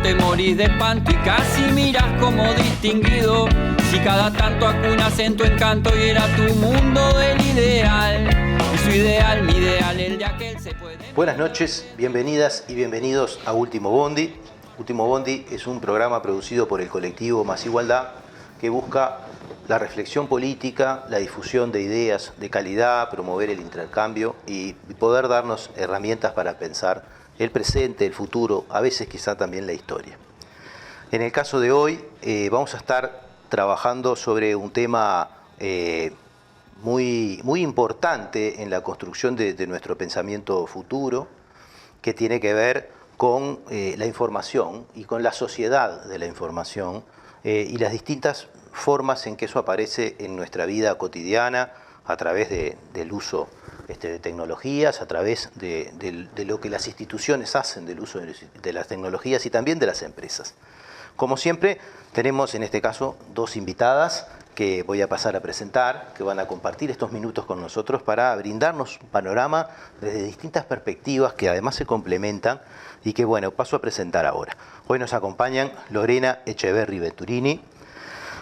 te morís de espanto y casi miras como distinguido. Si cada tanto acunas en tu encanto y era tu mundo el ideal. Y su ideal, mi ideal, el de aquel se puede... Buenas noches, bienvenidas y bienvenidos a Último Bondi. Último Bondi es un programa producido por el colectivo Más Igualdad que busca la reflexión política, la difusión de ideas de calidad, promover el intercambio y poder darnos herramientas para pensar el presente, el futuro, a veces quizá también la historia. En el caso de hoy vamos a estar trabajando sobre un tema muy importante en la construcción de nuestro pensamiento futuro, que tiene que ver con la información y con la sociedad de la información y las distintas formas en que eso aparece en nuestra vida cotidiana a través del uso de tecnologías, a través de lo que las instituciones hacen del uso de las tecnologías y también de las empresas. Como siempre, tenemos en este caso dos invitadas que voy a pasar a presentar, que van a compartir estos minutos con nosotros para brindarnos un panorama desde distintas perspectivas que además se complementan y que, bueno, paso a presentar ahora. Hoy nos acompañan Lorena Echeverri Venturini.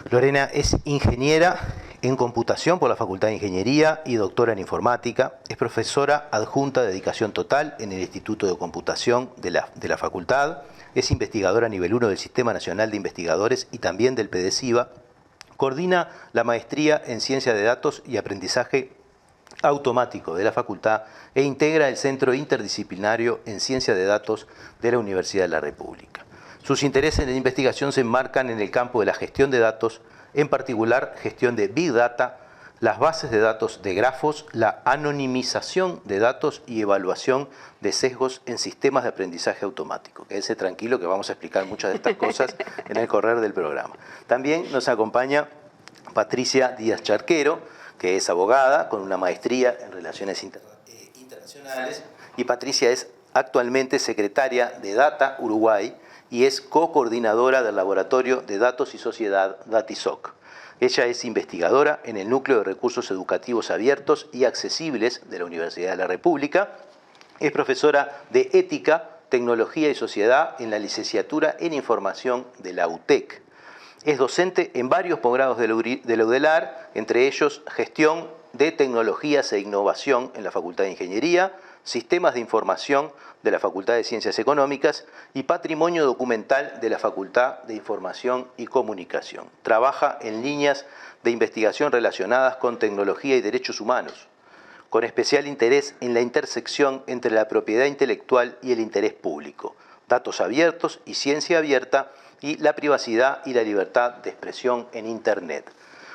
Lorena es ingeniera en computación por la Facultad de Ingeniería y doctora en informática. Es profesora adjunta de dedicación total en el Instituto de Computación de la Facultad. Es investigadora a nivel 1 del Sistema Nacional de Investigadores y también del PDCIVA. Coordina la maestría en Ciencia de Datos y Aprendizaje Automático de la Facultad e integra el Centro Interdisciplinario en Ciencia de Datos de la Universidad de la República. Sus intereses en investigación se enmarcan en el campo de la gestión de datos, en particular gestión de Big Data, las bases de datos de grafos, la anonimización de datos y evaluación de sesgos en sistemas de aprendizaje automático. Quédese tranquilo que vamos a explicar muchas de estas cosas en el correr del programa. También nos acompaña Patricia Díaz Charquero, que es abogada con una maestría en Relaciones Internacionales, y Patricia es actualmente secretaria de Data Uruguay y es co-coordinadora del Laboratorio de Datos y Sociedad DATISOC. Ella es investigadora en el Núcleo de Recursos Educativos Abiertos y Accesibles de la Universidad de la República. Es profesora de Ética, Tecnología y Sociedad en la Licenciatura en Información de la UTEC. Es docente en varios posgrados de la UDELAR, entre ellos Gestión de Tecnologías e Innovación en la Facultad de Ingeniería, Sistemas de Información de la Facultad de Ciencias Económicas y Patrimonio Documental de la Facultad de Información y Comunicación. Trabaja en líneas de investigación relacionadas con tecnología y derechos humanos, con especial interés en la intersección entre la propiedad intelectual y el interés público, datos abiertos y ciencia abierta y la privacidad y la libertad de expresión en Internet.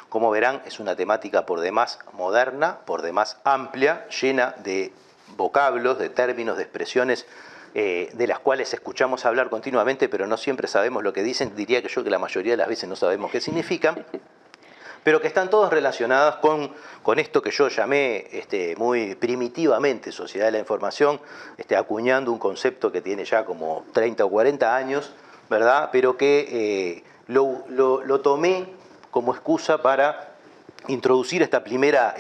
Como verán, es una temática por demás moderna, por demás amplia, llena de vocablos, de términos, de expresiones de las cuales escuchamos hablar continuamente, pero no siempre sabemos lo que dicen. Diría que yo que la mayoría de las veces no sabemos qué significan, pero que están todas relacionadas con esto que yo llamé muy primitivamente sociedad de la información, acuñando un concepto que tiene ya como 30 o 40 años, ¿verdad? Pero que lo tomé como excusa para introducir esta primera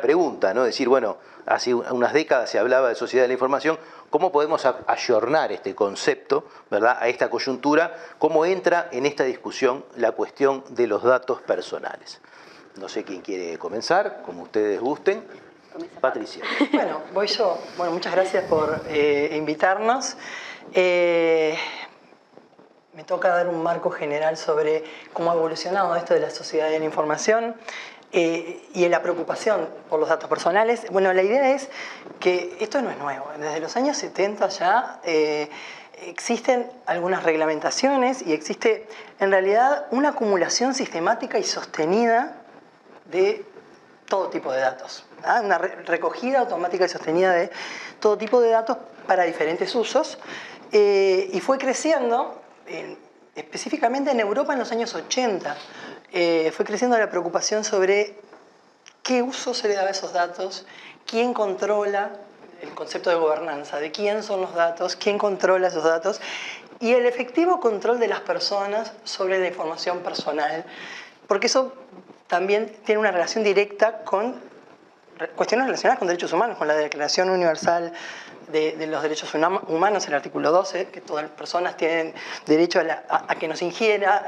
pregunta, ¿no? Decir, bueno, hace unas décadas se hablaba de sociedad de la información, ¿cómo podemos ayornar este concepto, ¿verdad?, a esta coyuntura? ¿Cómo entra en esta discusión la cuestión de los datos personales? No sé quién quiere comenzar, como ustedes gusten. Patricia. Bueno, voy yo. Bueno, muchas gracias por invitarnos. Me toca dar un marco general sobre cómo ha evolucionado esto de la sociedad de la información y en la preocupación por los datos personales. Bueno, la idea es que esto no es nuevo. Desde los años 70 ya existen algunas reglamentaciones y existe en realidad una acumulación sistemática y sostenida de todo tipo de datos. Una recogida automática y sostenida de todo tipo de datos para diferentes usos y fue creciendo específicamente en Europa en los años 80. Fue creciendo la preocupación sobre qué uso se le daba a esos datos, quién controla el concepto de gobernanza, de quién son los datos, quién controla esos datos y el efectivo control de las personas sobre la información personal, porque eso también tiene una relación directa con cuestiones relacionadas con derechos humanos, con la Declaración Universal de los derechos humanos, el artículo 12, que todas las personas tienen derecho a que nos ingiera,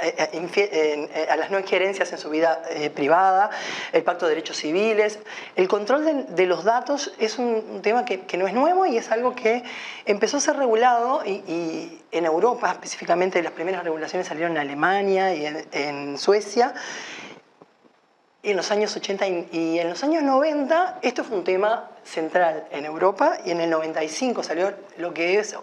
a las no injerencias en su vida privada, el Pacto de Derechos Civiles. El control de los datos es un tema que no es nuevo y es algo que empezó a ser regulado y en Europa, específicamente las primeras regulaciones salieron en Alemania y en Suecia. En los años 80 y en los años 90 esto fue un tema central en Europa y en el 95 salió lo que es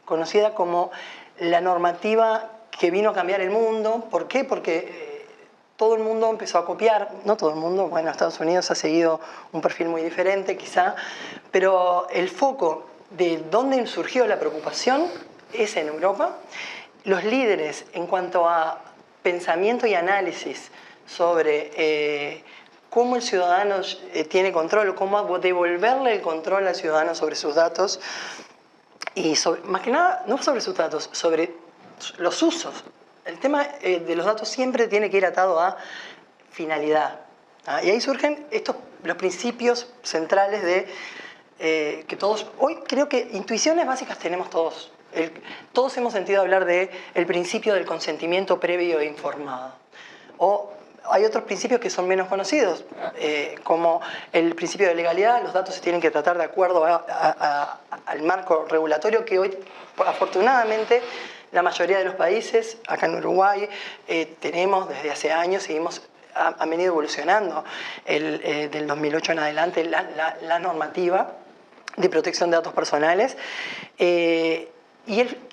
conocida como la normativa que vino a cambiar el mundo. ¿Por qué? Porque todo el mundo empezó a copiar, no todo el mundo, bueno, Estados Unidos ha seguido un perfil muy diferente quizá, pero el foco de dónde surgió la preocupación es en Europa. Los líderes en cuanto a pensamiento y análisis sobre cómo el ciudadano tiene control, o cómo devolverle el control al ciudadano sobre sus datos, y más que nada, no sobre sus datos, sobre los usos. El tema de los datos siempre tiene que ir atado a finalidad. Y ahí surgen los principios centrales de que todos, hoy creo que intuiciones básicas tenemos todos. Todos hemos sentido hablar del principio del consentimiento previo e informado. O hay otros principios que son menos conocidos, como el principio de legalidad. Los datos se tienen que tratar de acuerdo al marco regulatorio que hoy, afortunadamente, la mayoría de los países, acá en Uruguay, tenemos desde hace años, han venido evolucionando del 2008 en adelante la normativa de protección de datos personales.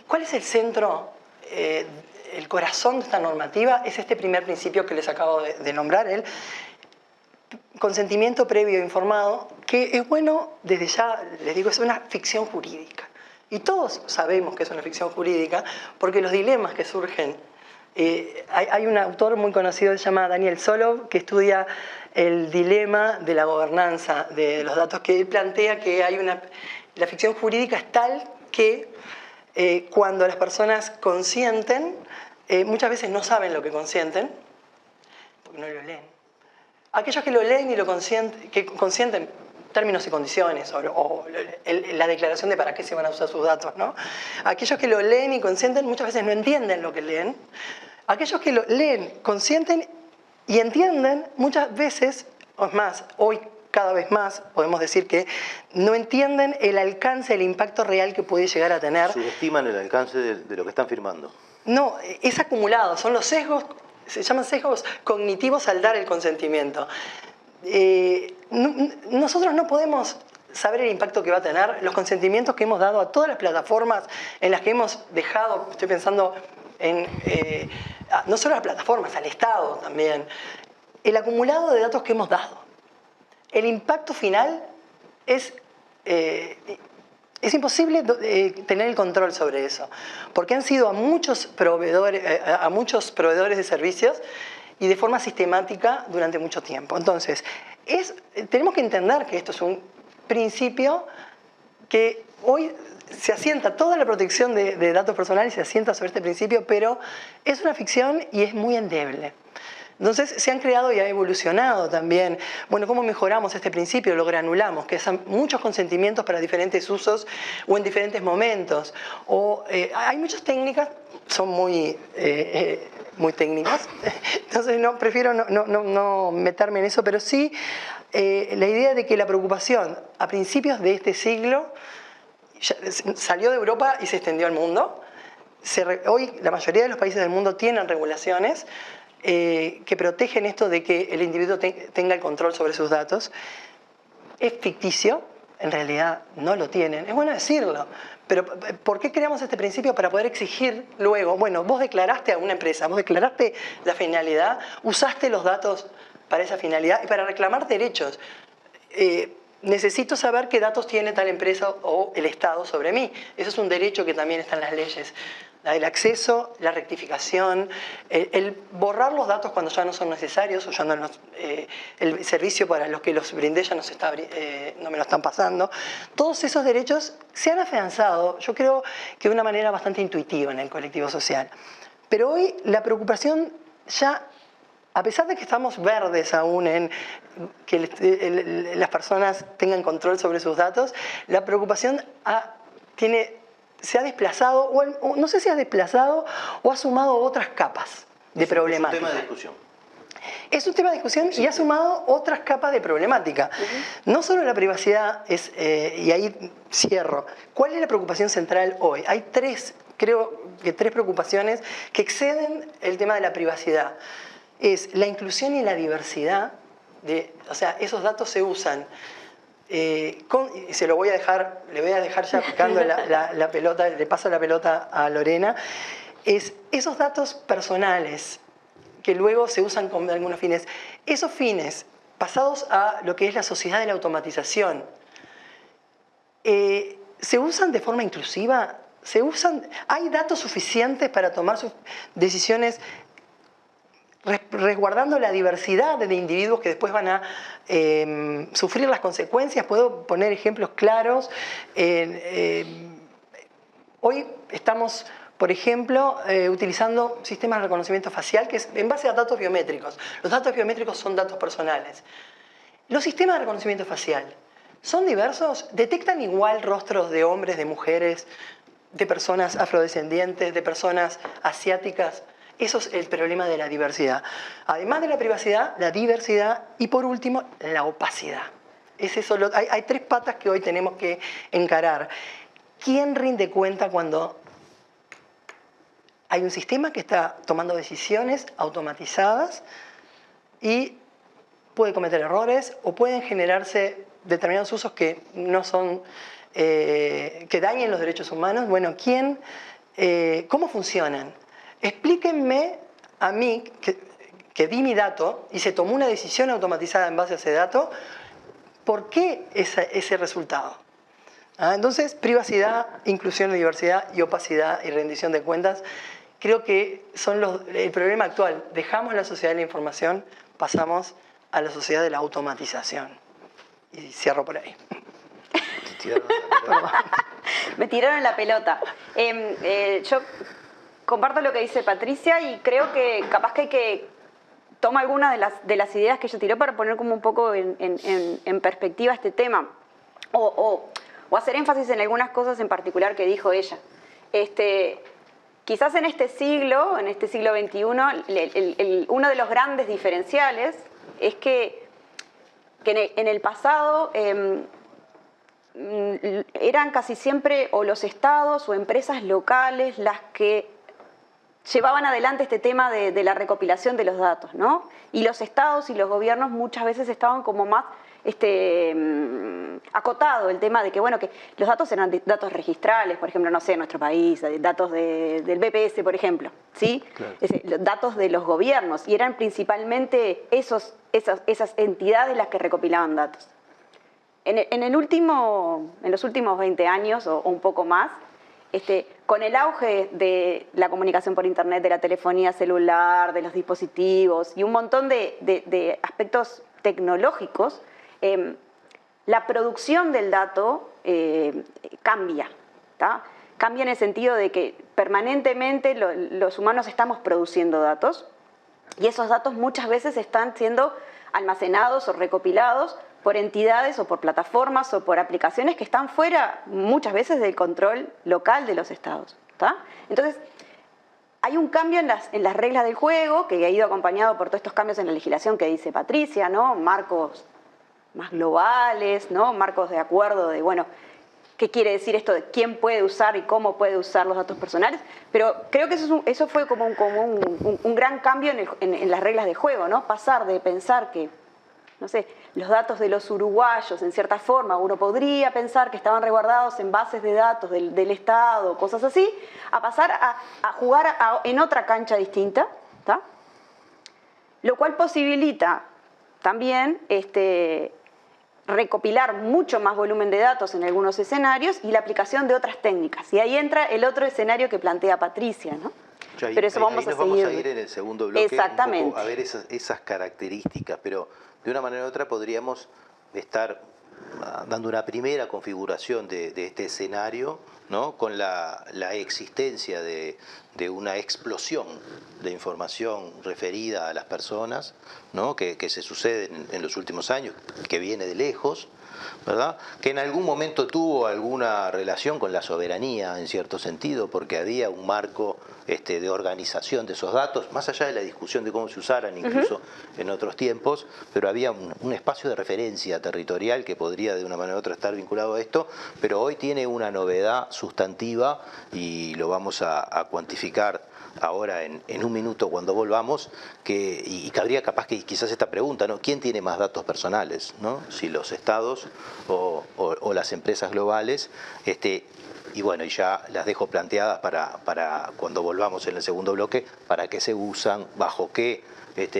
¿Cuál es el centro? El corazón de esta normativa es este primer principio que les acabo de nombrar, el consentimiento previo e informado, que es bueno, desde ya les digo, es una ficción jurídica. Y todos sabemos que es una ficción jurídica porque los dilemas que surgen, hay un autor muy conocido que se llama Daniel Solov, que estudia el dilema de la gobernanza de los datos, que él plantea que la ficción jurídica es tal que cuando las personas consienten, muchas veces no saben lo que consienten, porque no lo leen. Aquellos que lo leen y que consienten términos y condiciones, o la declaración de para qué se van a usar sus datos, ¿no? Aquellos que lo leen y consienten muchas veces no entienden lo que leen. Aquellos que lo leen, consienten y entienden muchas veces, o es más, hoy cada vez más podemos decir que no entienden el alcance, el impacto real que puede llegar a tener. Subestiman el alcance de lo que están firmando. No, es acumulado, son los sesgos, se llaman sesgos cognitivos al dar el consentimiento. Nosotros no podemos saber el impacto que va a tener los consentimientos que hemos dado a todas las plataformas en las que hemos dejado, estoy pensando en, no solo a las plataformas, al Estado también, el acumulado de datos que hemos dado. El impacto final es imposible tener el control sobre eso, porque han sido a muchos proveedores de servicios y de forma sistemática durante mucho tiempo. Entonces, tenemos que entender que esto es un principio que hoy se asienta, toda la protección de datos personales se asienta sobre este principio, pero es una ficción y es muy endeble. Entonces se han creado y ha evolucionado también. Bueno, ¿cómo mejoramos este principio? Lo granulamos, que son muchos consentimientos para diferentes usos o en diferentes momentos. Hay muchas técnicas, son muy técnicas, entonces prefiero no meterme en eso, pero sí la idea de que la preocupación a principios de este siglo salió de Europa y se extendió al mundo. Hoy la mayoría de los países del mundo tienen regulaciones que protegen esto de que el individuo tenga el control sobre sus datos. Es ficticio, en realidad no lo tienen, es bueno decirlo, pero ¿por qué creamos este principio? Para poder exigir luego, bueno, vos declaraste a una empresa, vos declaraste la finalidad, usaste los datos para esa finalidad y para reclamar derechos. Necesito saber qué datos tiene tal empresa o el Estado sobre mí. Eso es un derecho que también está en las leyes. El acceso, la rectificación, el borrar los datos cuando ya no son necesarios o ya no el servicio para los que los brindé ya no me lo están pasando. Todos esos derechos se han afianzado, yo creo que de una manera bastante intuitiva en el colectivo social. Pero hoy la preocupación ya a pesar de que estamos verdes aún en que las personas tengan control sobre sus datos, la preocupación se ha desplazado, o no sé si ha desplazado o ha sumado otras capas de problemática. Es un tema de discusión. Es un tema de discusión y ha sumado otras capas de problemática. No solo la privacidad es, y ahí cierro, ¿cuál es la preocupación central hoy? Hay creo que tres preocupaciones que exceden el tema de la privacidad. Es la inclusión y la diversidad, o sea, esos datos se usan, y le voy a dejar ya picando la pelota, le paso la pelota a Lorena, esos datos personales que luego se usan con algunos fines, esos fines pasados a lo que es la sociedad de la automatización, ¿se usan de forma inclusiva? ¿Hay datos suficientes para tomar sus decisiones resguardando la diversidad de individuos que después van a sufrir las consecuencias? Puedo poner ejemplos claros. Hoy estamos, por ejemplo, utilizando sistemas de reconocimiento facial que es en base a datos biométricos. Los datos biométricos son datos personales. Los sistemas de reconocimiento facial son diversos, detectan igual rostros de hombres, de mujeres, de personas afrodescendientes, de personas asiáticas. Eso es el problema de la diversidad. Además de la privacidad, la diversidad y por último, la opacidad. Hay tres patas que hoy tenemos que encarar. ¿Quién rinde cuenta cuando hay un sistema que está tomando decisiones automatizadas y puede cometer errores o pueden generarse determinados usos que no son, que dañen los derechos humanos? Bueno, ¿cómo funcionan? Explíquenme a mí, que di mi dato y se tomó una decisión automatizada en base a ese dato, ¿por qué ese resultado? Entonces, privacidad, inclusión, diversidad y opacidad y rendición de cuentas, creo que son el problema actual. Dejamos la sociedad de la información, pasamos a la sociedad de la automatización. Y cierro por ahí. Me tiraron la pelota. Yo comparto lo que dice Patricia y creo que capaz que hay que tomar algunas de las ideas que ella tiró para poner como un poco en perspectiva este tema o hacer énfasis en algunas cosas en particular que dijo ella. Quizás en este siglo XXI, uno de los grandes diferenciales es que en el pasado eran casi siempre o los estados o empresas locales las que llevaban adelante este tema de la recopilación de los datos, ¿no? Y los estados y los gobiernos muchas veces estaban como más acotado el tema de que, bueno, que los datos eran datos registrales, por ejemplo, no sé, en nuestro país, datos del BPS, por ejemplo, ¿sí? Claro. Datos de los gobiernos, y eran principalmente esas entidades las que recopilaban datos. En los últimos 20 años o un poco más, con el auge de la comunicación por internet, de la telefonía celular, de los dispositivos y un montón de aspectos tecnológicos, la producción del dato cambia, ¿tá? Cambia en el sentido de que permanentemente los humanos estamos produciendo datos y esos datos muchas veces están siendo almacenados o recopilados por entidades o por plataformas o por aplicaciones que están fuera muchas veces del control local de los estados, ¿tá? Entonces, hay un cambio en las reglas del juego que ha ido acompañado por todos estos cambios en la legislación que dice Patricia, ¿no? Marcos más globales, ¿no? Marcos de acuerdo de, bueno, qué quiere decir esto de quién puede usar y cómo puede usar los datos personales, pero creo que eso fue como un gran cambio en las reglas de juego, ¿no? Pasar de pensar que, no sé, los datos de los uruguayos, en cierta forma, uno podría pensar que estaban resguardados en bases de datos del Estado, cosas así, a pasar a jugar en otra cancha distinta, ¿tá? Lo cual posibilita también recopilar mucho más volumen de datos en algunos escenarios y la aplicación de otras técnicas. Y ahí entra el otro escenario que plantea Patricia, ¿no? Pero eso vamos a ir en el segundo bloque. Exactamente. Un poco a ver esas características, pero de una manera u otra podríamos estar dando una primera configuración de este escenario, ¿no? Con la existencia de una explosión de información referida a las personas, ¿no? que se sucede en los últimos años, que viene de lejos, ¿verdad? Que en algún momento tuvo alguna relación con la soberanía, en cierto sentido, porque había un marco de organización de esos datos, más allá de la discusión de cómo se usaran incluso en otros tiempos, pero había un espacio de referencia territorial que podría de una manera u otra estar vinculado a esto, pero hoy tiene una novedad sustantiva y lo vamos a cuantificar ahora en un minuto cuando volvamos, y cabría capaz que quizás esta pregunta, ¿no? ¿Quién tiene más datos personales, ¿no? Si los estados o las empresas globales, y bueno, y ya las dejo planteadas para cuando volvamos en el segundo bloque, para qué se usan, bajo qué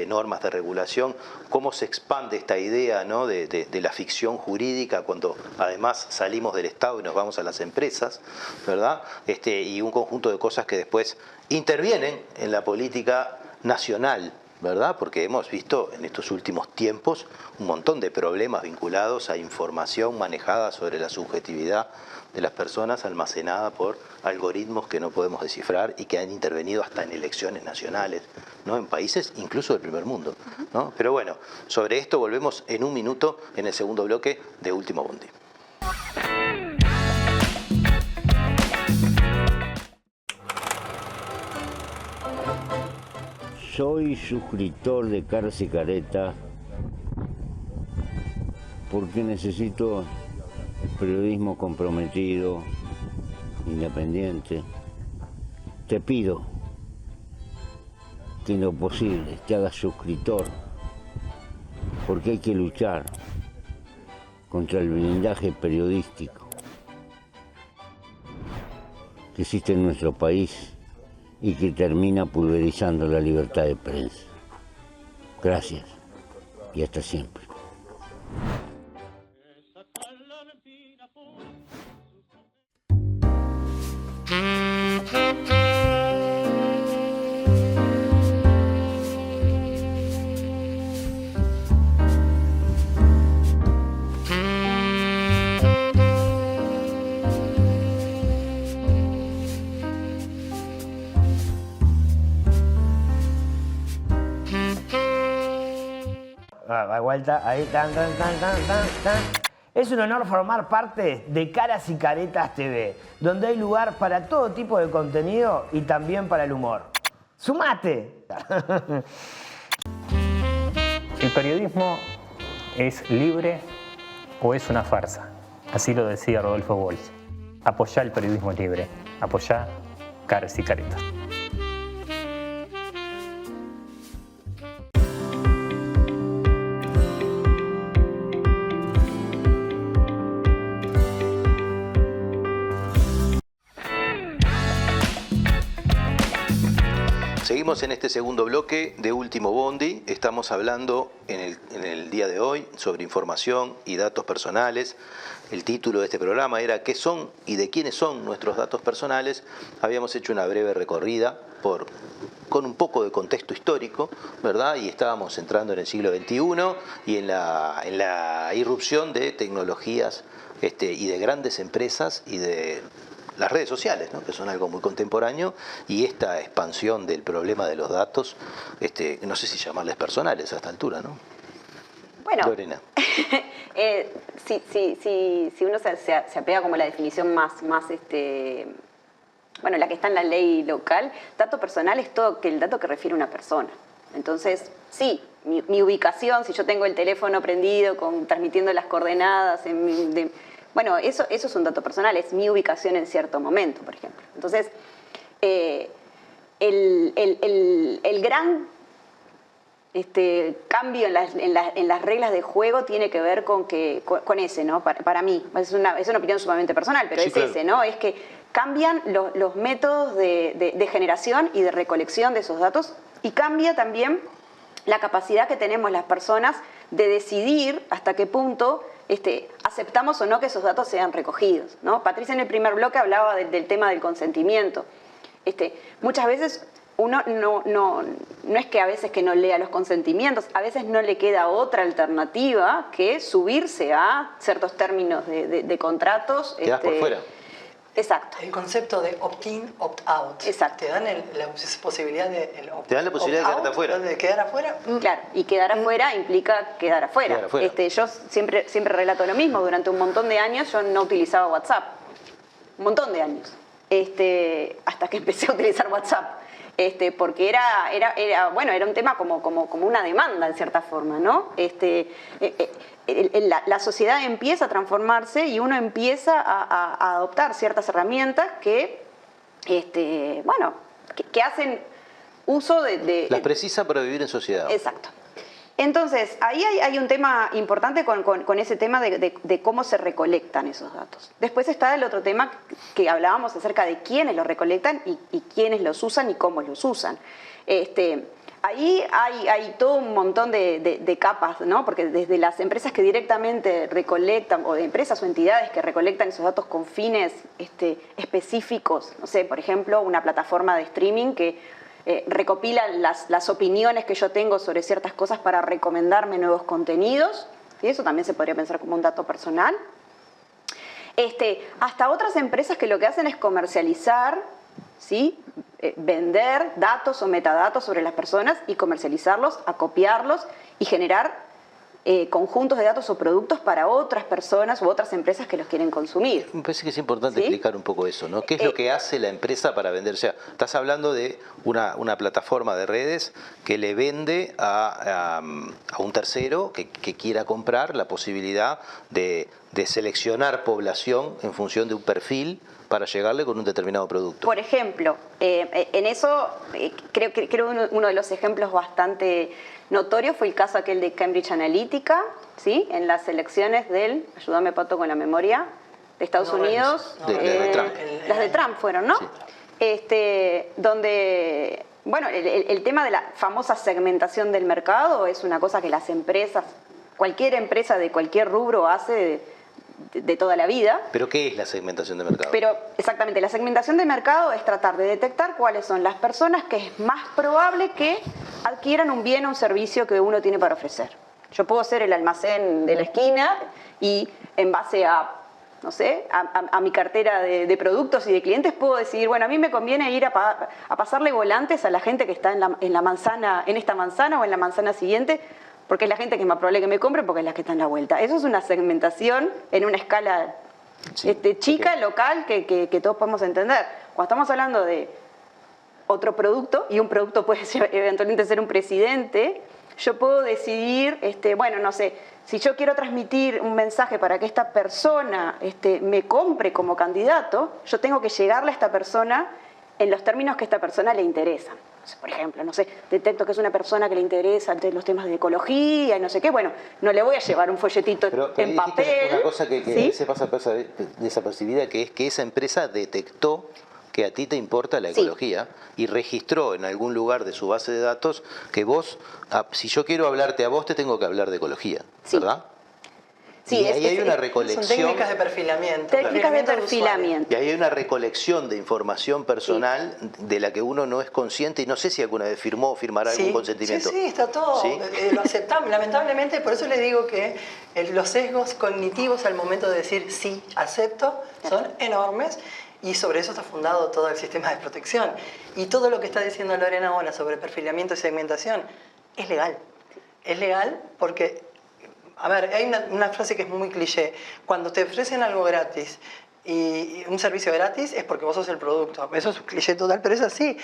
normas de regulación, cómo se expande esta idea, ¿no? de la ficción jurídica cuando además salimos del Estado y nos vamos a las empresas, ¿verdad? Y un conjunto de cosas que después intervienen en la política nacional, ¿verdad? Porque hemos visto en estos últimos tiempos un montón de problemas vinculados a información manejada sobre la subjetividad de las personas, almacenada por algoritmos que no podemos descifrar y que han intervenido hasta en elecciones nacionales, ¿no? En países incluso del primer mundo, ¿no? Pero bueno, sobre esto volvemos en un minuto en el segundo bloque de Último Bondi. Soy suscriptor de Caras y Caretas porque necesito periodismo comprometido, independiente. Te pido que en lo posible te hagas suscriptor, porque hay que luchar contra el blindaje periodístico que existe en nuestro país y que termina pulverizando la libertad de prensa. Gracias y hasta siempre. Vuelta, ahí, tan. Es un honor formar parte de Caras y Caretas TV, donde hay lugar para todo tipo de contenido y también para el humor. ¡Sumate! ¿El periodismo es libre o es una farsa? Así lo decía Rodolfo Walsh. Apoyá el periodismo libre, apoyá Caras y Caretas. Seguimos en este segundo bloque de Último Bondi. Estamos hablando en el día de hoy sobre información y datos personales. El título de este programa era ¿qué son y de quiénes son nuestros datos personales? Habíamos hecho una breve recorrida con un poco de contexto histórico, ¿verdad? Y estábamos entrando en el siglo XXI y en la irrupción de tecnologías y de grandes empresas y de las redes sociales, ¿no? Que son algo muy contemporáneo, y esta expansión del problema de los datos, no sé si llamarles personales a esta altura, ¿no? Bueno, Lorena. si uno se apega como a la definición más bueno, la que está en la ley local, dato personal es todo el dato que refiere a una persona. Entonces, sí, mi ubicación, si yo tengo el teléfono prendido transmitiendo las coordenadas bueno, eso es un dato personal, es mi ubicación en cierto momento, por ejemplo. Entonces, el gran cambio en las reglas de juego tiene que ver con ese, ¿no? Para mí, es una opinión sumamente personal, pero sí, es claro. Ese, ¿no? Es que cambian los métodos de generación y de recolección de esos datos, y cambia también la capacidad que tenemos las personas de decidir hasta qué punto aceptamos o no que esos datos sean recogidos, ¿no? Patricia en el primer bloque hablaba del tema del consentimiento. Muchas veces uno no es que a veces que no lea los consentimientos, a veces no le queda otra alternativa que subirse a ciertos términos de contratos. Quedás por fuera. Exacto. El concepto de opt-in, opt-out. Exacto. Te dan la posibilidad de Te dan la posibilidad de quedarte afuera. De quedar afuera. Claro, y quedar afuera implica quedar afuera. Quedar afuera. Yo siempre relato lo mismo. Durante un montón de años yo no utilizaba WhatsApp. Un montón de años. Hasta que empecé a utilizar WhatsApp. Porque era un tema como una demanda en cierta forma, ¿no? La sociedad empieza a transformarse y uno empieza a adoptar ciertas herramientas que hacen uso de... Las precisa para vivir en sociedad. Exacto. Entonces, ahí hay un tema importante con ese tema de cómo se recolectan esos datos. Después está el otro tema que hablábamos acerca de quiénes los recolectan y quiénes los usan y cómo los usan. Ahí hay todo un montón de capas, ¿no? Porque desde las empresas que directamente recolectan, o de empresas o entidades que recolectan esos datos con fines específicos, no sé, por ejemplo, una plataforma de streaming que recopila las opiniones que yo tengo sobre ciertas cosas para recomendarme nuevos contenidos, y eso también se podría pensar como un dato personal. Hasta otras empresas que lo que hacen es comercializar, ¿sí? Vender datos o metadatos sobre las personas y comercializarlos, acopiarlos y generar conjuntos de datos o productos para otras personas u otras empresas que los quieren consumir. Me parece que es importante ¿Sí? explicar un poco eso, ¿no? ¿Qué es lo que hace la empresa para vender? O sea, estás hablando de una plataforma de redes que le vende a un tercero que quiera comprar la posibilidad de seleccionar población en función de un perfil para llegarle con un determinado producto. Por ejemplo, en eso creo uno de los ejemplos bastante notorios fue el caso aquel de Cambridge Analytica, ¿sí? En las elecciones ayúdame Pato con la memoria, de Estados Unidos. De Trump. Las de Trump fueron, ¿no? Sí. Donde, bueno, el tema de la famosa segmentación del mercado es una cosa que las empresas, cualquier empresa de cualquier rubro hace de toda la vida. ¿Pero qué es la segmentación de mercado? Pero exactamente, la segmentación de mercado es tratar de detectar cuáles son las personas que es más probable que adquieran un bien o un servicio que uno tiene para ofrecer. Yo puedo ser el almacén de la esquina y en base a, no sé, a mi cartera de productos y de clientes puedo decidir, bueno, a mí me conviene ir a pasarle volantes a la gente que está en esta manzana o en la manzana siguiente, porque es la gente que es más probable que me compre porque es la que está en la vuelta. Eso es una segmentación en una escala chica, okay, local, que todos podemos entender. Cuando estamos hablando de otro producto, y un producto puede eventualmente ser un presidente, yo puedo decidir, bueno, no sé, si yo quiero transmitir un mensaje para que esta persona me compre como candidato, yo tengo que llegarle a esta persona en los términos que a esta persona le interesan. Por ejemplo, no sé, detecto que es una persona que le interesa los temas de ecología y no sé qué, bueno, no le voy a llevar un folletito en papel. Una cosa que ¿sí? se pasa desapercibida, que es que esa empresa detectó que a ti te importa la ecología, sí, y registró en algún lugar de su base de datos que vos, si yo quiero hablarte a vos, te tengo que hablar de ecología, sí, ¿verdad? Sí, y ahí hay una recolección. Son técnicas de perfilamiento. Técnicas de perfilamiento. Y ahí hay una recolección de información personal, sí, de la que uno no es consciente y no sé si alguna vez firmó o firmará, sí, algún consentimiento. Sí, está todo. ¿Sí? Lo aceptamos. Lamentablemente, por eso le digo que los sesgos cognitivos al momento de decir sí, acepto, son enormes. Y sobre eso está fundado todo el sistema de protección. Y todo lo que está diciendo Lorena ahora sobre perfilamiento y segmentación es legal. Es legal porque... A ver, hay una frase que es muy cliché. Cuando te ofrecen algo gratis y un servicio gratis es porque vos sos el producto. Eso es un cliché total, pero es así.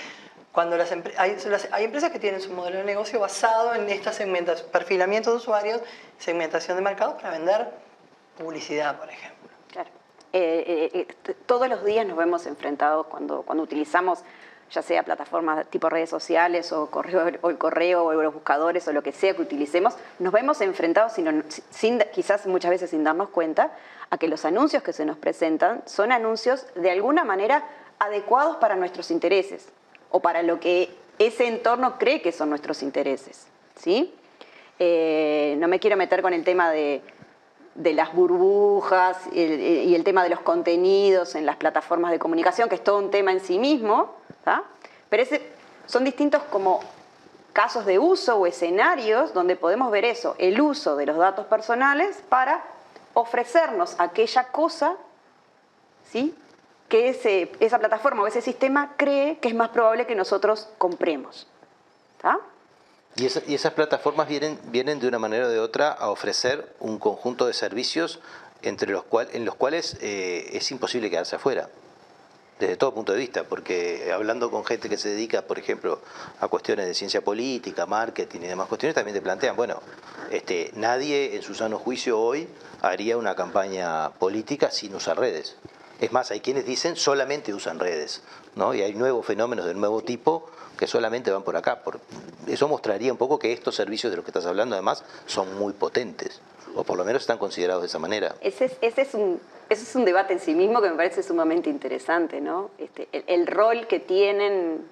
Cuando hay empresas que tienen su modelo de negocio basado en esta segmentación, perfilamiento de usuarios, segmentación de mercado para vender publicidad, por ejemplo. Claro. Todos los días nos vemos enfrentados cuando utilizamos, ya sea plataformas tipo redes sociales o el correo o los buscadores o lo que sea que utilicemos, nos vemos enfrentados, quizás muchas veces sin darnos cuenta, a que los anuncios que se nos presentan son anuncios de alguna manera adecuados para nuestros intereses o para lo que ese entorno cree que son nuestros intereses, ¿sí? No me quiero meter con el tema de las burbujas y el tema de los contenidos en las plataformas de comunicación, que es todo un tema en sí mismo, ¿tá? Pero Son distintos como casos de uso o escenarios donde podemos ver eso, el uso de los datos personales para ofrecernos aquella cosa, ¿sí?, que esa plataforma o ese sistema cree que es más probable que nosotros compremos. ¿Tá? Y esas plataformas vienen de una manera o de otra a ofrecer un conjunto de servicios en los cuales es imposible quedarse afuera, desde todo punto de vista, porque hablando con gente que se dedica, por ejemplo, a cuestiones de ciencia política, marketing y demás cuestiones, también te plantean, bueno, nadie en su sano juicio hoy haría una campaña política sin usar redes. Es más, hay quienes dicen solamente usan redes, ¿no? Y hay nuevos fenómenos de nuevo tipo que solamente van por acá. Eso mostraría un poco que estos servicios de los que estás hablando, además, son muy potentes, o por lo menos están considerados de esa manera. Ese es un debate en sí mismo que me parece sumamente interesante, ¿no? El rol que tienen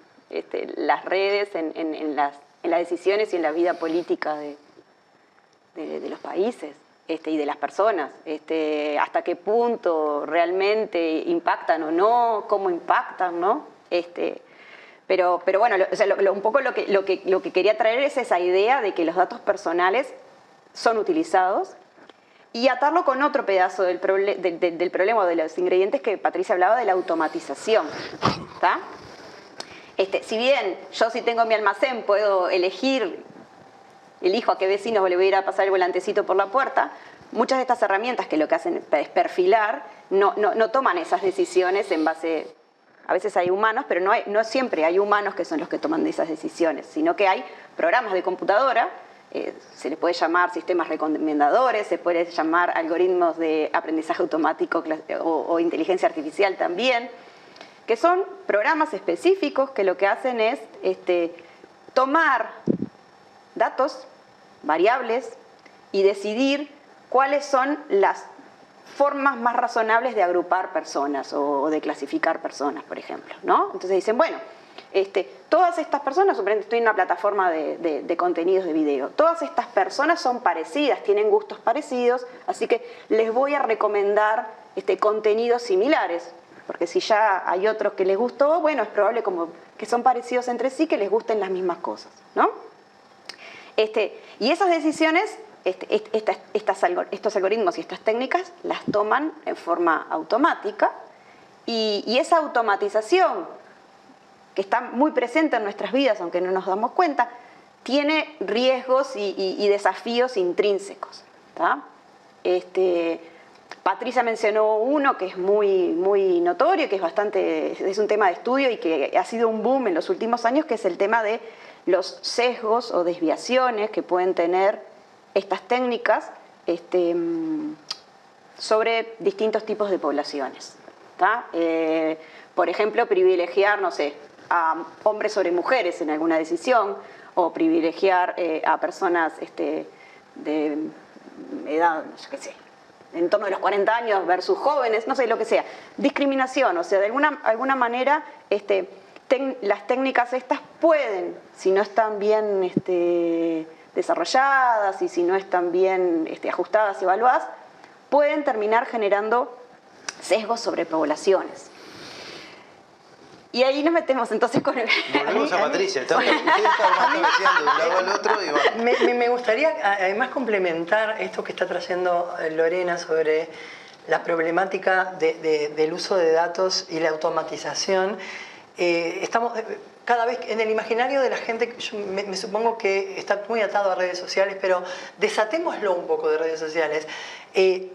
las redes en las decisiones y en la vida política de los países. Y de las personas, hasta qué punto realmente impactan o no, cómo impactan, ¿no? Pero bueno, o sea, un poco lo que quería traer es esa idea de que los datos personales son utilizados y atarlo con otro pedazo del problema, de los ingredientes que Patricia hablaba, de la automatización, ¿tá? Si bien yo, si tengo mi almacén, puedo elijo a qué vecinos le voy a ir a pasar el volantecito por la puerta, muchas de estas herramientas que lo que hacen es perfilar, no toman esas decisiones en base... A veces hay humanos, pero no siempre hay humanos que son los que toman esas decisiones, sino que hay programas de computadora, se les puede llamar sistemas recomendadores, se puede llamar algoritmos de aprendizaje automático o inteligencia artificial también, que son programas específicos que lo que hacen es tomar datos, variables, y decidir cuáles son las formas más razonables de agrupar personas o de clasificar personas, por ejemplo, ¿no? Entonces dicen, bueno, todas estas personas, suponete, estoy en una plataforma de contenidos de video, todas estas personas son parecidas, tienen gustos parecidos, así que les voy a recomendar contenidos similares, porque si ya hay otros que les gustó, bueno, es probable como que son parecidos entre sí, que les gusten las mismas cosas, ¿no? Y esas decisiones, estos algoritmos y estas técnicas las toman en forma automática y esa automatización, que está muy presente en nuestras vidas, aunque no nos damos cuenta, tiene riesgos y desafíos intrínsecos, ¿tá? Patricia mencionó uno que es muy notorio, que es un tema de estudio y que ha sido un boom en los últimos años, que es el tema de los sesgos o desviaciones que pueden tener estas técnicas sobre distintos tipos de poblaciones, ¿tá? Por ejemplo, privilegiar, no sé, a hombres sobre mujeres en alguna decisión, o privilegiar a personas de edad, no sé qué sé, en torno de los 40 años versus jóvenes, no sé, lo que sea. Discriminación, o sea, de alguna manera las técnicas estas pueden, si no están bien desarrolladas y si no están bien ajustadas y evaluadas, pueden terminar generando sesgos sobre poblaciones. Y ahí nos metemos entonces con el... Volvemos a Patricia, estamos de un lado al otro y vamos. Me gustaría además complementar esto que está trayendo Lorena sobre la problemática del uso de datos y la automatización. Estamos cada vez en el imaginario de la gente, yo me supongo que está muy atado a redes sociales, pero desatémoslo un poco de redes sociales. Hay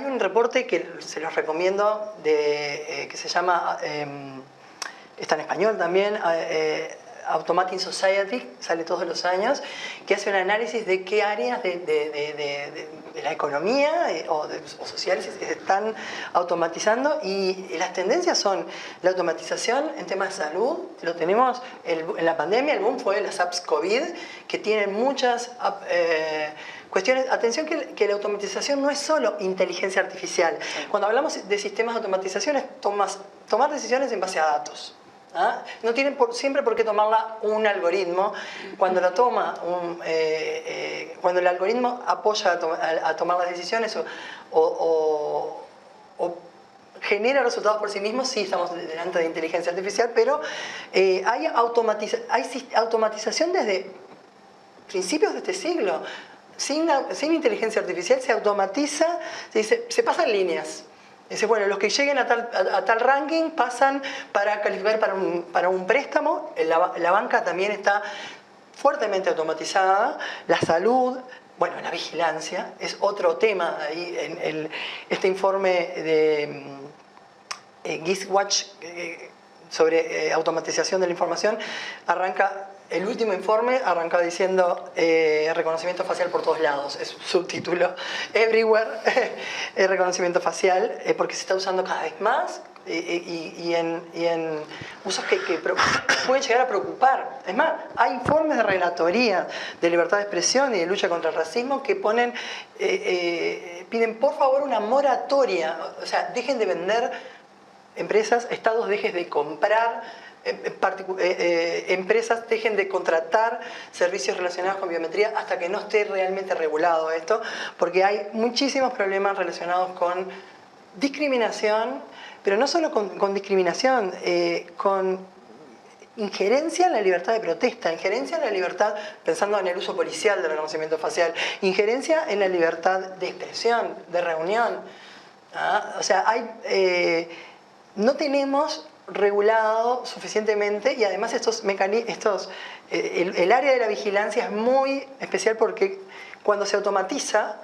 un reporte que se los recomiendo que se llama, está en español también, Automating Society, sale todos los años, que hace un análisis de qué áreas de la economía o sociales se están automatizando, y las tendencias son la automatización en temas de salud. Lo tenemos en la pandemia, el boom fue las apps COVID, que tienen muchas cuestiones. Atención que la automatización no es solo inteligencia artificial. Cuando hablamos de sistemas de automatización es tomar decisiones en base a datos. ¿Ah? No tienen siempre por qué tomarla un algoritmo. Cuando la toma cuando el algoritmo apoya a tomar las decisiones o genera resultados por sí mismos, sí estamos delante de inteligencia artificial, pero hay automatización desde principios de este siglo. Sin inteligencia artificial se automatiza, se pasan líneas. Dice, bueno, los que lleguen a tal ranking pasan para calificar para un préstamo. La banca también está fuertemente automatizada. La salud, bueno, la vigilancia es otro tema. Ahí este informe de GISWatch sobre automatización de la información arranca. El último informe arrancó diciendo reconocimiento facial por todos lados. Es un subtítulo. Everywhere, reconocimiento facial, porque se está usando cada vez más y en usos que pueden llegar a preocupar. Es más, hay informes de relatoría de libertad de expresión y de lucha contra el racismo que piden por favor una moratoria. O sea, dejen de vender empresas, estados dejen de comprar, empresas dejen de contratar servicios relacionados con biometría hasta que no esté realmente regulado esto, porque hay muchísimos problemas relacionados con discriminación, pero no solo con discriminación, con injerencia en la libertad de protesta, injerencia en la libertad, pensando en el uso policial del reconocimiento facial, injerencia en la libertad de expresión, de reunión. O sea, no tenemos regulado suficientemente, y además el área de la vigilancia es muy especial porque cuando se automatiza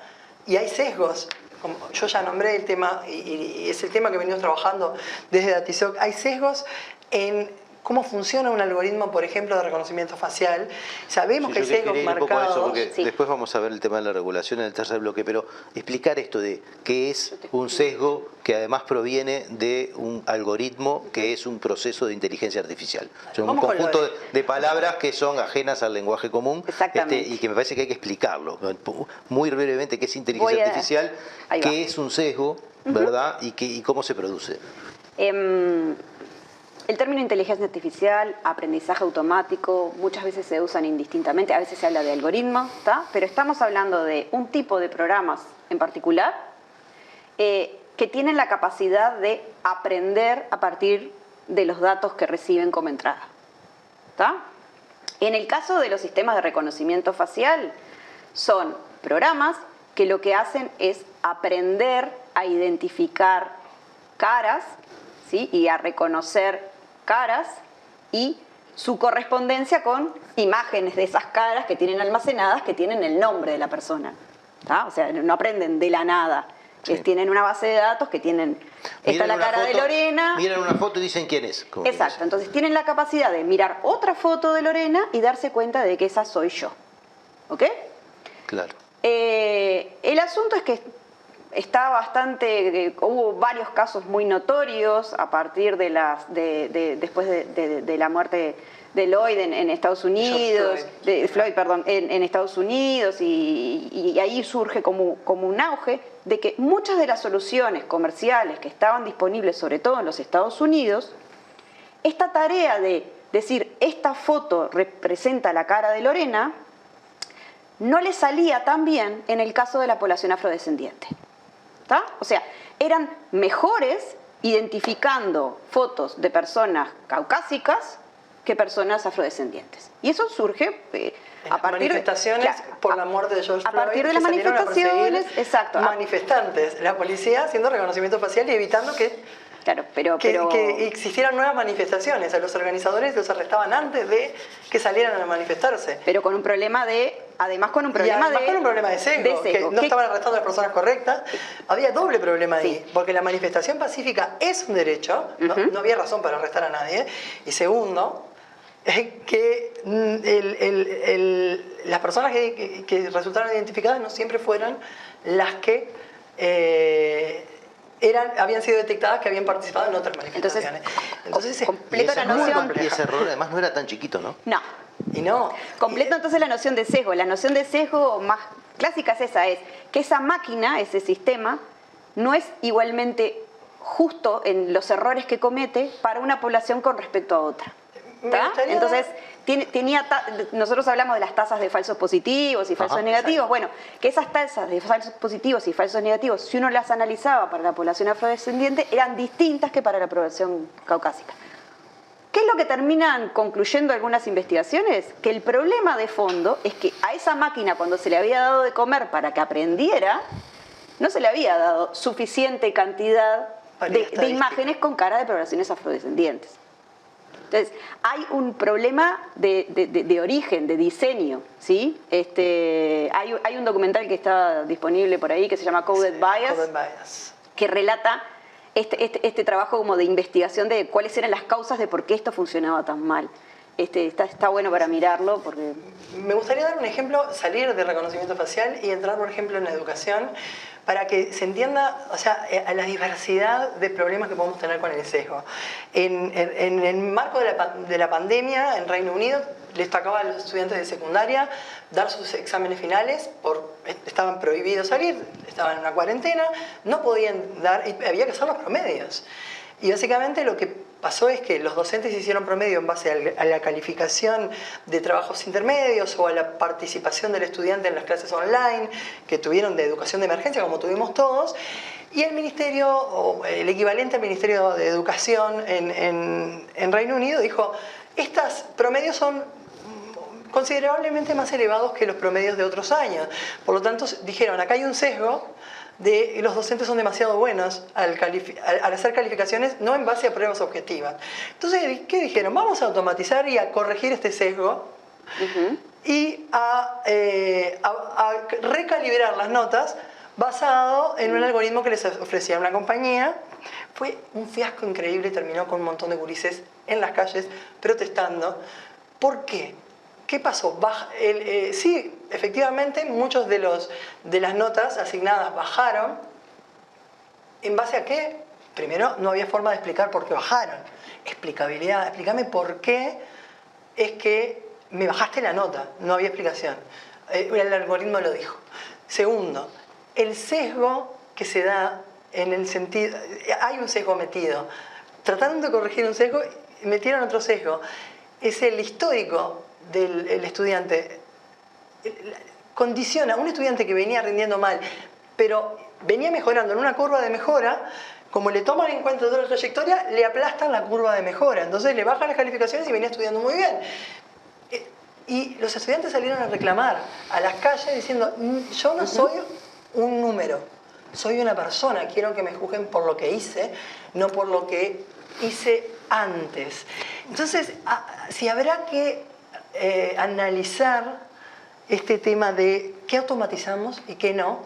y hay sesgos, como yo ya nombré el tema y es el tema que venimos trabajando desde Datisoc, hay sesgos en cómo funciona un algoritmo, por ejemplo, de reconocimiento facial. Sabemos que hay sesgos marcados. Eso, porque después vamos a ver el tema de la regulación en el tercer bloque, pero explicar esto de qué es un sesgo que además proviene de un algoritmo que es un proceso de inteligencia artificial. Son un conjunto de palabras que son ajenas al lenguaje común y que me parece que hay que explicarlo. Muy brevemente, qué es inteligencia artificial, qué es un sesgo, ¿verdad? Y cómo se produce. El término inteligencia artificial, aprendizaje automático, muchas veces se usan indistintamente, a veces se habla de algoritmos, pero estamos hablando de un tipo de programas en particular que tienen la capacidad de aprender a partir de los datos que reciben como entrada. En el caso de los sistemas de reconocimiento facial, son programas que lo que hacen es aprender a identificar caras, ¿sí? Y a reconocer caras y su correspondencia con imágenes de esas caras que tienen almacenadas, que tienen el nombre de la persona. O sea, no aprenden de la nada. Sí. Tienen una base de datos que tienen... Esta es la cara de Lorena. Miran una foto y dicen quién es. Exacto. Entonces tienen la capacidad de mirar otra foto de Lorena y darse cuenta de que esa soy yo. ¿Ok? Claro. El asunto es que está bastante, hubo varios casos muy notorios a partir de después de la muerte de Lloyd en Estados Unidos, de Floyd, perdón, en Estados Unidos, y ahí surge como un auge de que muchas de las soluciones comerciales que estaban disponibles, sobre todo en los Estados Unidos, esta tarea de decir esta foto representa la cara de Lorena, no le salía tan bien en el caso de la población afrodescendiente. O sea, eran mejores identificando fotos de personas caucásicas que personas afrodescendientes. Y eso surge a partir de manifestaciones por la muerte de George Floyd. A partir de las manifestaciones, exacto. Manifestantes, la policía haciendo reconocimiento facial y evitando que existieran nuevas manifestaciones. A los organizadores los arrestaban antes de que salieran a manifestarse. Pero con un problema además con un problema de sesgo, que no estaban arrestando a las personas correctas. Había doble problema ahí, porque la manifestación pacífica es un derecho, no había razón para arrestar a nadie. Y segundo, que las personas que resultaron identificadas no siempre fueron las que habían sido detectadas que habían participado en otras manifestaciones. Entonces completo la noción. Y ese error además no era tan chiquito, ¿no? No. Y no. Completo entonces la noción de sesgo. La noción de sesgo más clásica es que esa máquina, ese sistema, no es igualmente justo en los errores que comete para una población con respecto a otra. Entonces, nosotros hablamos de las tasas de falsos positivos y falsos negativos. Exacto. Bueno, que esas tasas de falsos positivos y falsos negativos, si uno las analizaba para la población afrodescendiente, eran distintas que para la población caucásica. ¿Qué es lo que terminan concluyendo algunas investigaciones? Que el problema de fondo es que a esa máquina, cuando se le había dado de comer para que aprendiera, no se le había dado suficiente cantidad de imágenes con cara de poblaciones afrodescendientes. Entonces, hay un problema de origen, de diseño, ¿sí? Hay un documental que está disponible por ahí que se llama Coded Bias, que relata este trabajo como de investigación de cuáles eran las causas de por qué esto funcionaba tan mal. Está bueno para mirarlo porque... Me gustaría dar un ejemplo, salir del reconocimiento facial y entrar, por ejemplo, en la educación para que se entienda, o sea, a la diversidad de problemas que podemos tener con el sesgo. En el marco de la pandemia en Reino Unido, les tocaba a los estudiantes de secundaria dar sus exámenes finales, estaban prohibidos salir, estaban en una cuarentena, no podían dar, y había que hacer los promedios. Y básicamente lo que pasó es que los docentes hicieron promedio en base a la calificación de trabajos intermedios o a la participación del estudiante en las clases online que tuvieron de educación de emergencia, como tuvimos todos, y el ministerio, o el equivalente al Ministerio de Educación en Reino Unido, dijo: estos promedios son considerablemente más elevados que los promedios de otros años. Por lo tanto, dijeron, acá hay un sesgo de los docentes son demasiado buenos al hacer calificaciones no en base a pruebas objetivas. Entonces, ¿qué dijeron? Vamos a automatizar y a corregir este sesgo y a recalibrar las notas basado en un algoritmo que les ofrecía una compañía. Fue un fiasco increíble y terminó con un montón de gurises en las calles protestando. ¿Por qué? ¿Qué pasó? Sí, efectivamente, muchos de las notas asignadas bajaron. ¿En base a qué? Primero, no había forma de explicar por qué bajaron. Explicabilidad. Explícame por qué es que me bajaste la nota. No había explicación. El algoritmo lo dijo. Segundo, el sesgo que se da en el sentido... Hay un sesgo metido. Tratando de corregir un sesgo, metieron otro sesgo. Es el histórico del estudiante. Condiciona a un estudiante que venía rindiendo mal, pero venía mejorando en una curva de mejora, como le toman en cuenta toda la trayectoria, le aplastan la curva de mejora. Entonces le bajan las calificaciones y venía estudiando muy bien. Y los estudiantes salieron a reclamar a las calles diciendo: yo no soy un número, soy una persona, quiero que me juzguen por lo que hice, no por lo que hice antes. Entonces, si habrá que analizar este tema de qué automatizamos y qué no,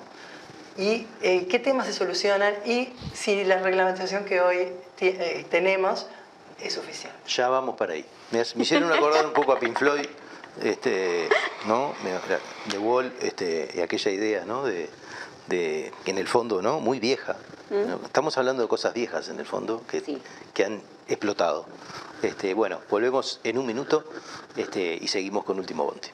y qué temas se solucionan, y si la reglamentación que hoy tenemos es suficiente. Ya vamos para ahí. Me hicieron acordar un poco a Pink Floyd, ¿no? The Wall, y aquella idea, ¿no? de que en el fondo, ¿no? Muy vieja. ¿No? Estamos hablando de cosas viejas en el fondo que han explotado. Bueno, volvemos en un minuto y seguimos con Último Bonde.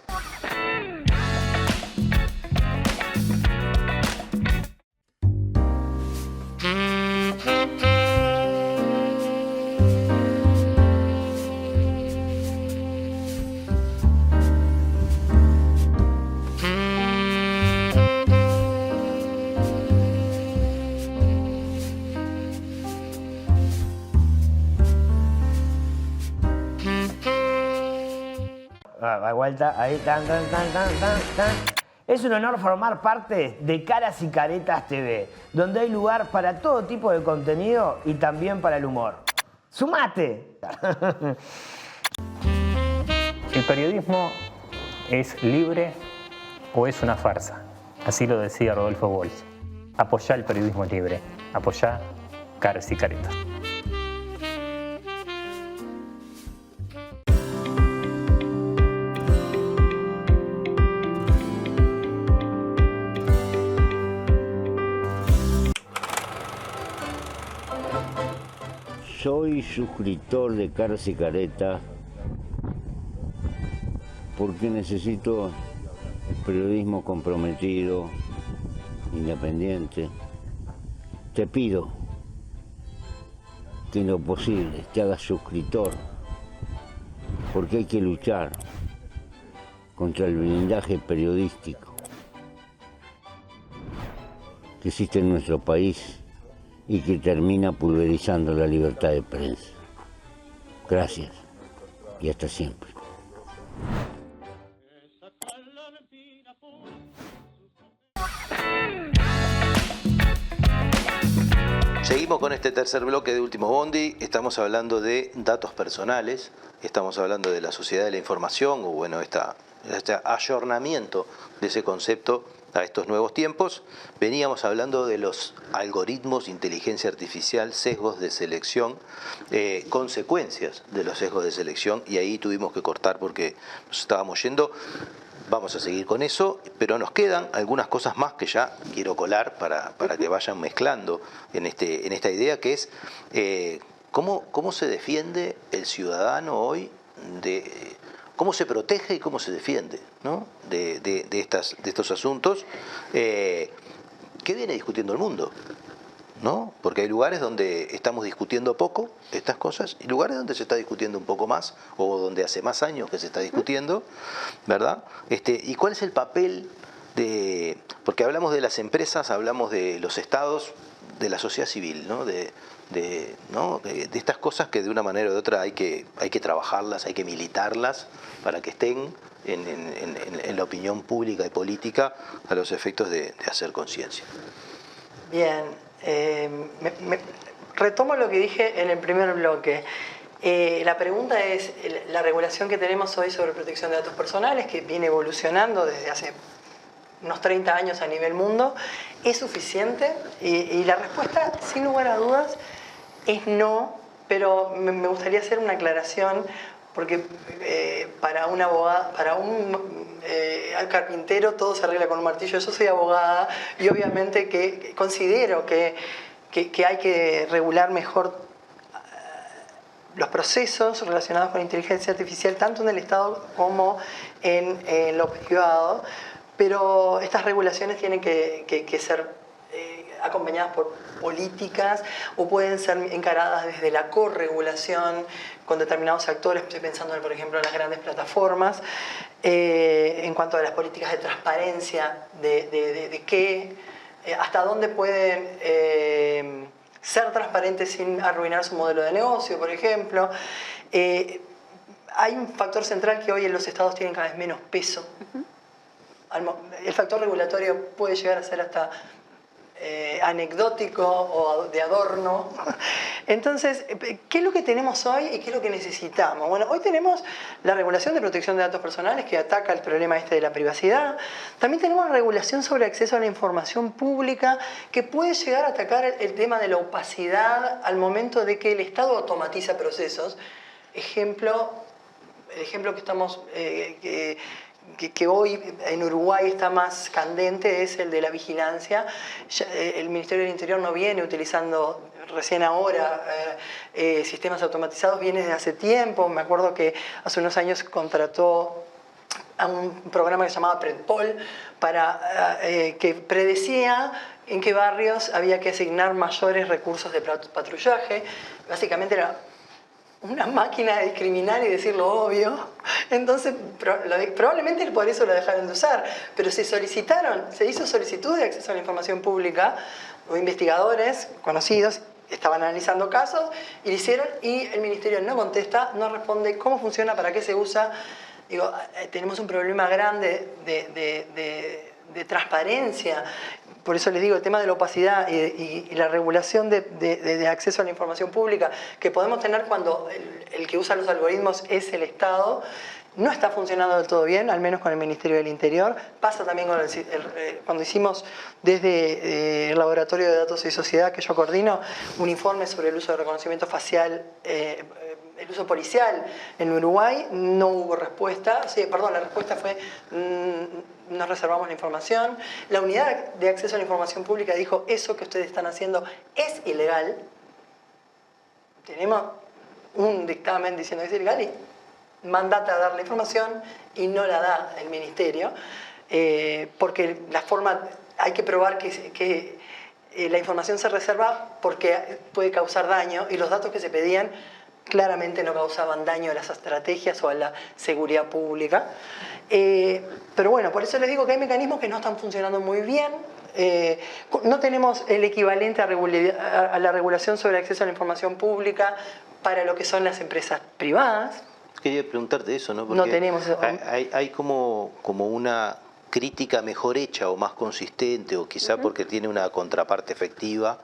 Vuelta, ahí, tan. Es un honor formar parte de Caras y Caretas TV, donde hay lugar para todo tipo de contenido y también para el humor. ¡Sumate! ¿El periodismo es libre o es una farsa? Así lo decía Rodolfo Walsh. Apoyá el periodismo libre. Apoyá Caras y Caretas. Soy suscriptor de Caras y Caretas porque necesito periodismo comprometido, independiente. Te pido que en lo posible te hagas suscriptor porque hay que luchar contra el blindaje periodístico que existe en nuestro país y que termina pulverizando la libertad de prensa. Gracias y hasta siempre. Seguimos con este tercer bloque de Último Bondi. Estamos hablando de datos personales, estamos hablando de la sociedad de la información, o bueno, este ayornamiento de ese concepto a estos nuevos tiempos. Veníamos hablando de los algoritmos, inteligencia artificial, sesgos de selección, consecuencias de los sesgos de selección, y ahí tuvimos que cortar porque nos estábamos yendo. Vamos a seguir con eso, pero nos quedan algunas cosas más que ya quiero colar para que vayan mezclando en esta idea, que es cómo se defiende el ciudadano hoy, cómo se protege y cómo se defiende, ¿no? de estos asuntos que viene discutiendo el mundo, ¿no? Porque hay lugares donde estamos discutiendo poco estas cosas y lugares donde se está discutiendo un poco más, o donde hace más años que se está discutiendo, ¿verdad? ¿Y cuál es el papel porque hablamos de las empresas, hablamos de los estados, de la sociedad civil, ¿no? De estas cosas que de una manera u otra hay que trabajarlas, hay que militarlas para que estén en la opinión pública y política a los efectos de hacer conciencia. Bien, retomo lo que dije en el primer bloque. La pregunta es, la regulación que tenemos hoy sobre protección de datos personales, que viene evolucionando desde hace unos 30 años a nivel mundo, ¿es suficiente? Y la respuesta, sin lugar a dudas, es no, pero me gustaría hacer una aclaración, porque para un abogado, al carpintero todo se arregla con un martillo. Yo soy abogada y obviamente que considero que hay que regular mejor los procesos relacionados con inteligencia artificial, tanto en el Estado como en lo privado, pero estas regulaciones tienen que ser acompañadas por políticas, o pueden ser encaradas desde la corregulación con determinados actores. Estoy pensando, por ejemplo, en las grandes plataformas, en cuanto a las políticas de transparencia, de qué, hasta dónde pueden ser transparentes sin arruinar su modelo de negocio, por ejemplo. Hay un factor central que hoy en los estados tienen cada vez menos peso. El factor regulatorio puede llegar a ser hasta anecdótico o de adorno. Entonces, ¿qué es lo que tenemos hoy y qué es lo que necesitamos? Bueno, hoy tenemos la regulación de protección de datos personales, que ataca el problema de la privacidad. También tenemos la regulación sobre acceso a la información pública, que puede llegar a atacar el tema de la opacidad al momento de que el Estado automatiza procesos. El ejemplo que estamos que hoy en Uruguay está más candente es el de la vigilancia. El Ministerio del Interior no viene utilizando recién ahora sistemas automatizados, viene desde hace tiempo. Me acuerdo que hace unos años contrató a un programa que se llamaba Predpol que predecía en qué barrios había que asignar mayores recursos de patrullaje. Básicamente era una máquina de discriminar y decir lo obvio. Entonces, probablemente por eso lo dejaron de usar, pero se hizo solicitud de acceso a la información pública, o investigadores conocidos estaban analizando casos y lo hicieron, y el ministerio no contesta, no responde cómo funciona, para qué se usa. Digo, tenemos un problema grande de transparencia. Por eso les digo, el tema de la opacidad y la regulación de acceso a la información pública que podemos tener cuando el que usa los algoritmos es el Estado, no está funcionando del todo bien, al menos con el Ministerio del Interior. Pasa también con cuando hicimos desde el Laboratorio de Datos y Sociedad, que yo coordino, un informe sobre el uso de reconocimiento facial, el uso policial en Uruguay, no hubo respuesta. La respuesta fue: nos reservamos la información. La unidad de acceso a la información pública dijo: eso que ustedes están haciendo es ilegal. Tenemos un dictamen diciendo que es ilegal y mandata a dar la información, y no la da el ministerio, porque hay que probar que la información se reserva porque puede causar daño, y los datos que se pedían claramente no causaban daño a las estrategias o a la seguridad pública. Pero bueno, por eso les digo que hay mecanismos que no están funcionando muy bien. No tenemos el equivalente a la regulación sobre el acceso a la información pública para lo que son las empresas privadas. Quería preguntarte eso, ¿no? Porque no tenemos eso. Hay como una crítica mejor hecha o más consistente, o quizá porque tiene una contraparte efectiva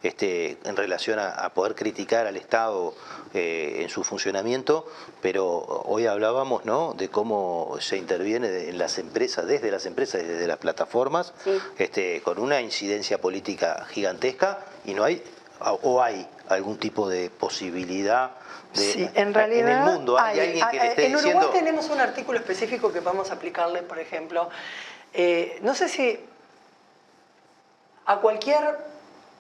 en relación a poder criticar al Estado en su funcionamiento, pero hoy hablábamos, ¿no?, de cómo se interviene en las empresas, desde las empresas y desde las plataformas, sí, con una incidencia política gigantesca, y no hay, o hay algún tipo de posibilidad de, sí, en realidad, en el mundo hay alguien que le esté en diciendo... Uruguay tenemos un artículo específico que vamos a aplicarle, por ejemplo, no sé si a cualquier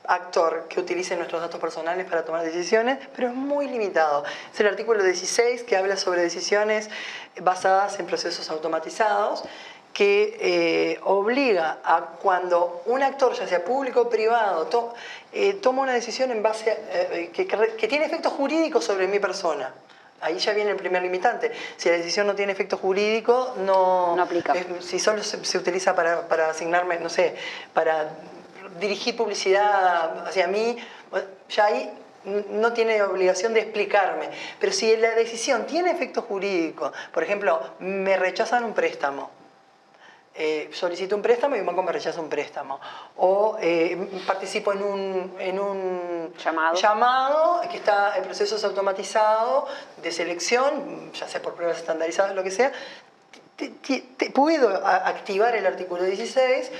actor que utilice nuestros datos personales para tomar decisiones, pero es muy limitado. Es el artículo 16 que habla sobre decisiones basadas en procesos automatizados, que obliga a cuando un actor, ya sea público o privado, toma una decisión en base a, que tiene efectos jurídicos sobre mi persona. Ahí ya viene el primer limitante. Si la decisión no tiene efecto jurídico, no aplica. Si solo se utiliza para asignarme, no sé, para dirigir publicidad hacia mí, ya ahí no tiene obligación de explicarme. Pero si la decisión tiene efecto jurídico, por ejemplo, me rechazan un préstamo, solicito un préstamo y un banco me rechaza un préstamo, o participo en un llamado que está en procesos automatizados de selección, ya sea por pruebas estandarizadas, lo que sea, puedo activar el artículo 16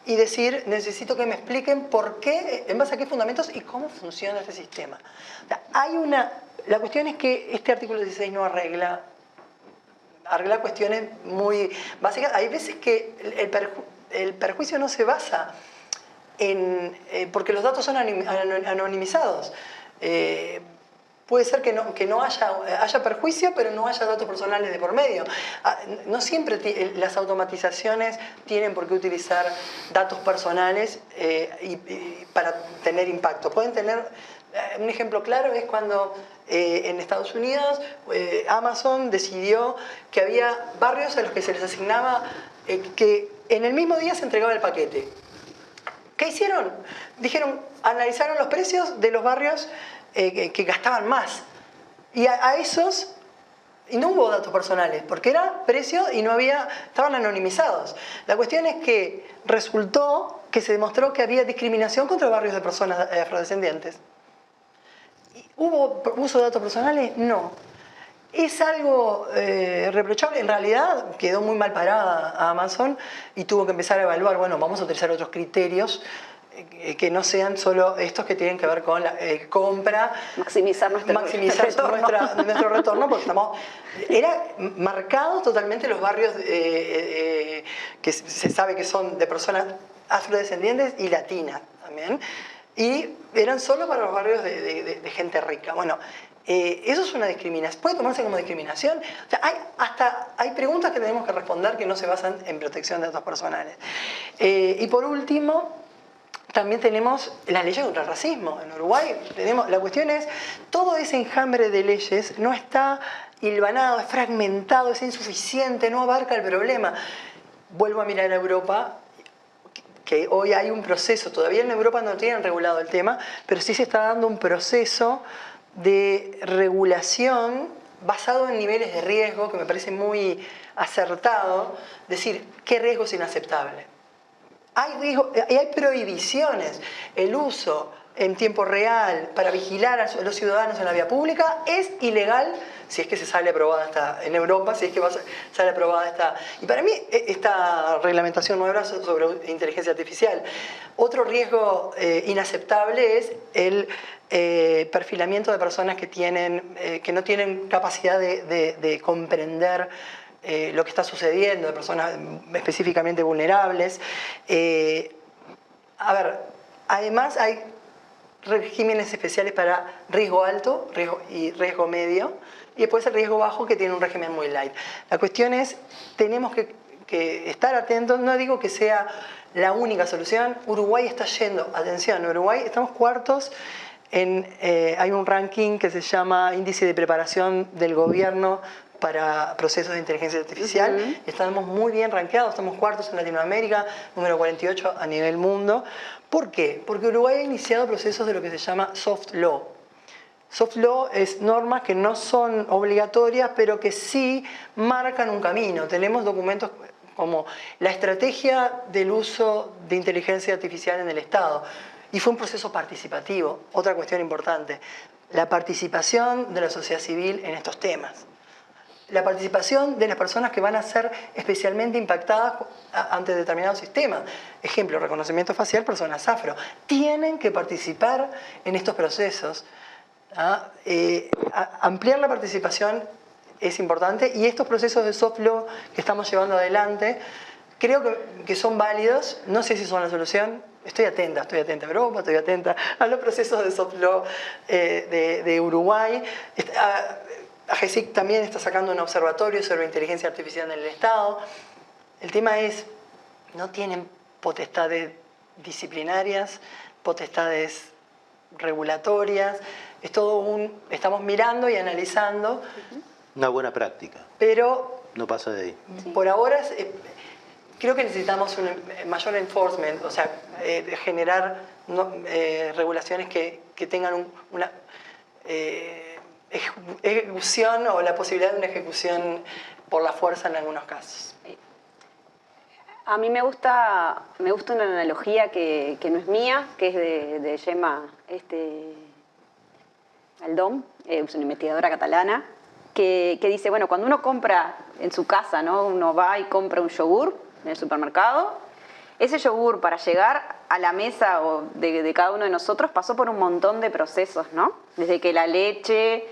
y decir, necesito que me expliquen por qué, en base a qué fundamentos y cómo funciona este sistema. O sea, la cuestión es que este artículo 16 no arregla cuestiones muy básicas. Hay veces que el perjuicio no se basa en... porque los datos son anonimizados. Puede ser que no haya perjuicio, pero no haya datos personales de por medio. No siempre las automatizaciones tienen por qué utilizar datos personales para tener impacto. Pueden tener... Un ejemplo claro es cuando en Estados Unidos Amazon decidió que había barrios a los que se les asignaba que en el mismo día se entregaba el paquete. ¿Qué hicieron? Analizaron los precios de los barrios que gastaban más. Y a esos, y no hubo datos personales, porque era precio y estaban anonimizados. La cuestión es que resultó que se demostró que había discriminación contra barrios de personas afrodescendientes. ¿Hubo uso de datos personales? No. ¿Es algo reprochable? En realidad quedó muy mal parada a Amazon y tuvo que empezar a evaluar, bueno, vamos a utilizar otros criterios que no sean solo estos que tienen que ver con la compra, maximizar nuestro retorno, porque era marcado totalmente los barrios que se sabe que son de personas afrodescendientes y latinas también, y eran solo para los barrios de gente rica. Bueno, eso es una discriminación. ¿Puede tomarse como discriminación? O sea, hay preguntas que tenemos que responder que no se basan en protección de datos personales. Y por último, también tenemos las leyes contra el racismo. En Uruguay la cuestión es, todo ese enjambre de leyes no está hilvanado, es fragmentado, es insuficiente, no abarca el problema. Vuelvo a mirar a Europa, que hoy hay un proceso, todavía en Europa no tienen regulado el tema, pero sí se está dando un proceso de regulación basado en niveles de riesgo, que me parece muy acertado, decir, ¿qué riesgo es inaceptable? Hay prohibiciones. El uso en tiempo real para vigilar a los ciudadanos en la vía pública es ilegal si es que se sale aprobada en Europa, si es que sale aprobada esta... Y para mí esta reglamentación nueva sobre inteligencia artificial. Otro riesgo inaceptable es el perfilamiento de personas que no tienen capacidad de comprender lo que está sucediendo, de personas específicamente vulnerables. Además hay regímenes especiales para riesgo alto y riesgo medio, y después el riesgo bajo, que tiene un régimen muy light. La cuestión es, tenemos que estar atentos. No digo que sea la única solución. Uruguay está yendo, atención, Uruguay estamos cuartos hay un ranking que se llama Índice de Preparación del Gobierno para Procesos de Inteligencia Artificial. Estamos muy bien rankeados, estamos cuartos en Latinoamérica, número 48 a nivel mundo. ¿Por qué? Porque Uruguay ha iniciado procesos de lo que se llama soft law. Soft law es normas que no son obligatorias, pero que sí marcan un camino. Tenemos documentos como la estrategia del uso de inteligencia artificial en el Estado. Y fue un proceso participativo. Otra cuestión importante, la participación de la sociedad civil en estos temas. La participación de las personas que van a ser especialmente impactadas ante determinados sistemas. Ejemplo, reconocimiento facial, personas afro. Tienen que participar en estos procesos. Ampliar la participación es importante y estos procesos de soft law que estamos llevando adelante creo que son válidos. No sé si son la solución. Estoy atenta a Europa, estoy atenta a los procesos de soft law de Uruguay. AGESIC también está sacando un observatorio sobre inteligencia artificial en el Estado. El tema es, no tienen potestades disciplinarias, potestades regulatorias. Es todo estamos mirando y analizando. Una buena práctica. Pero no pasa de ahí. Por ahora creo que necesitamos un mayor enforcement, o sea, generar regulaciones que tengan una ejecución o la posibilidad de una ejecución por la fuerza en algunos casos. A mí me gusta una analogía que no es mía, que es de Gemma Aldom, es una investigadora catalana, que dice, bueno, cuando uno compra en su casa, ¿no? Uno va y compra un yogur en el supermercado, ese yogur para llegar a la mesa de cada uno de nosotros pasó por un montón de procesos, ¿no? Desde que la leche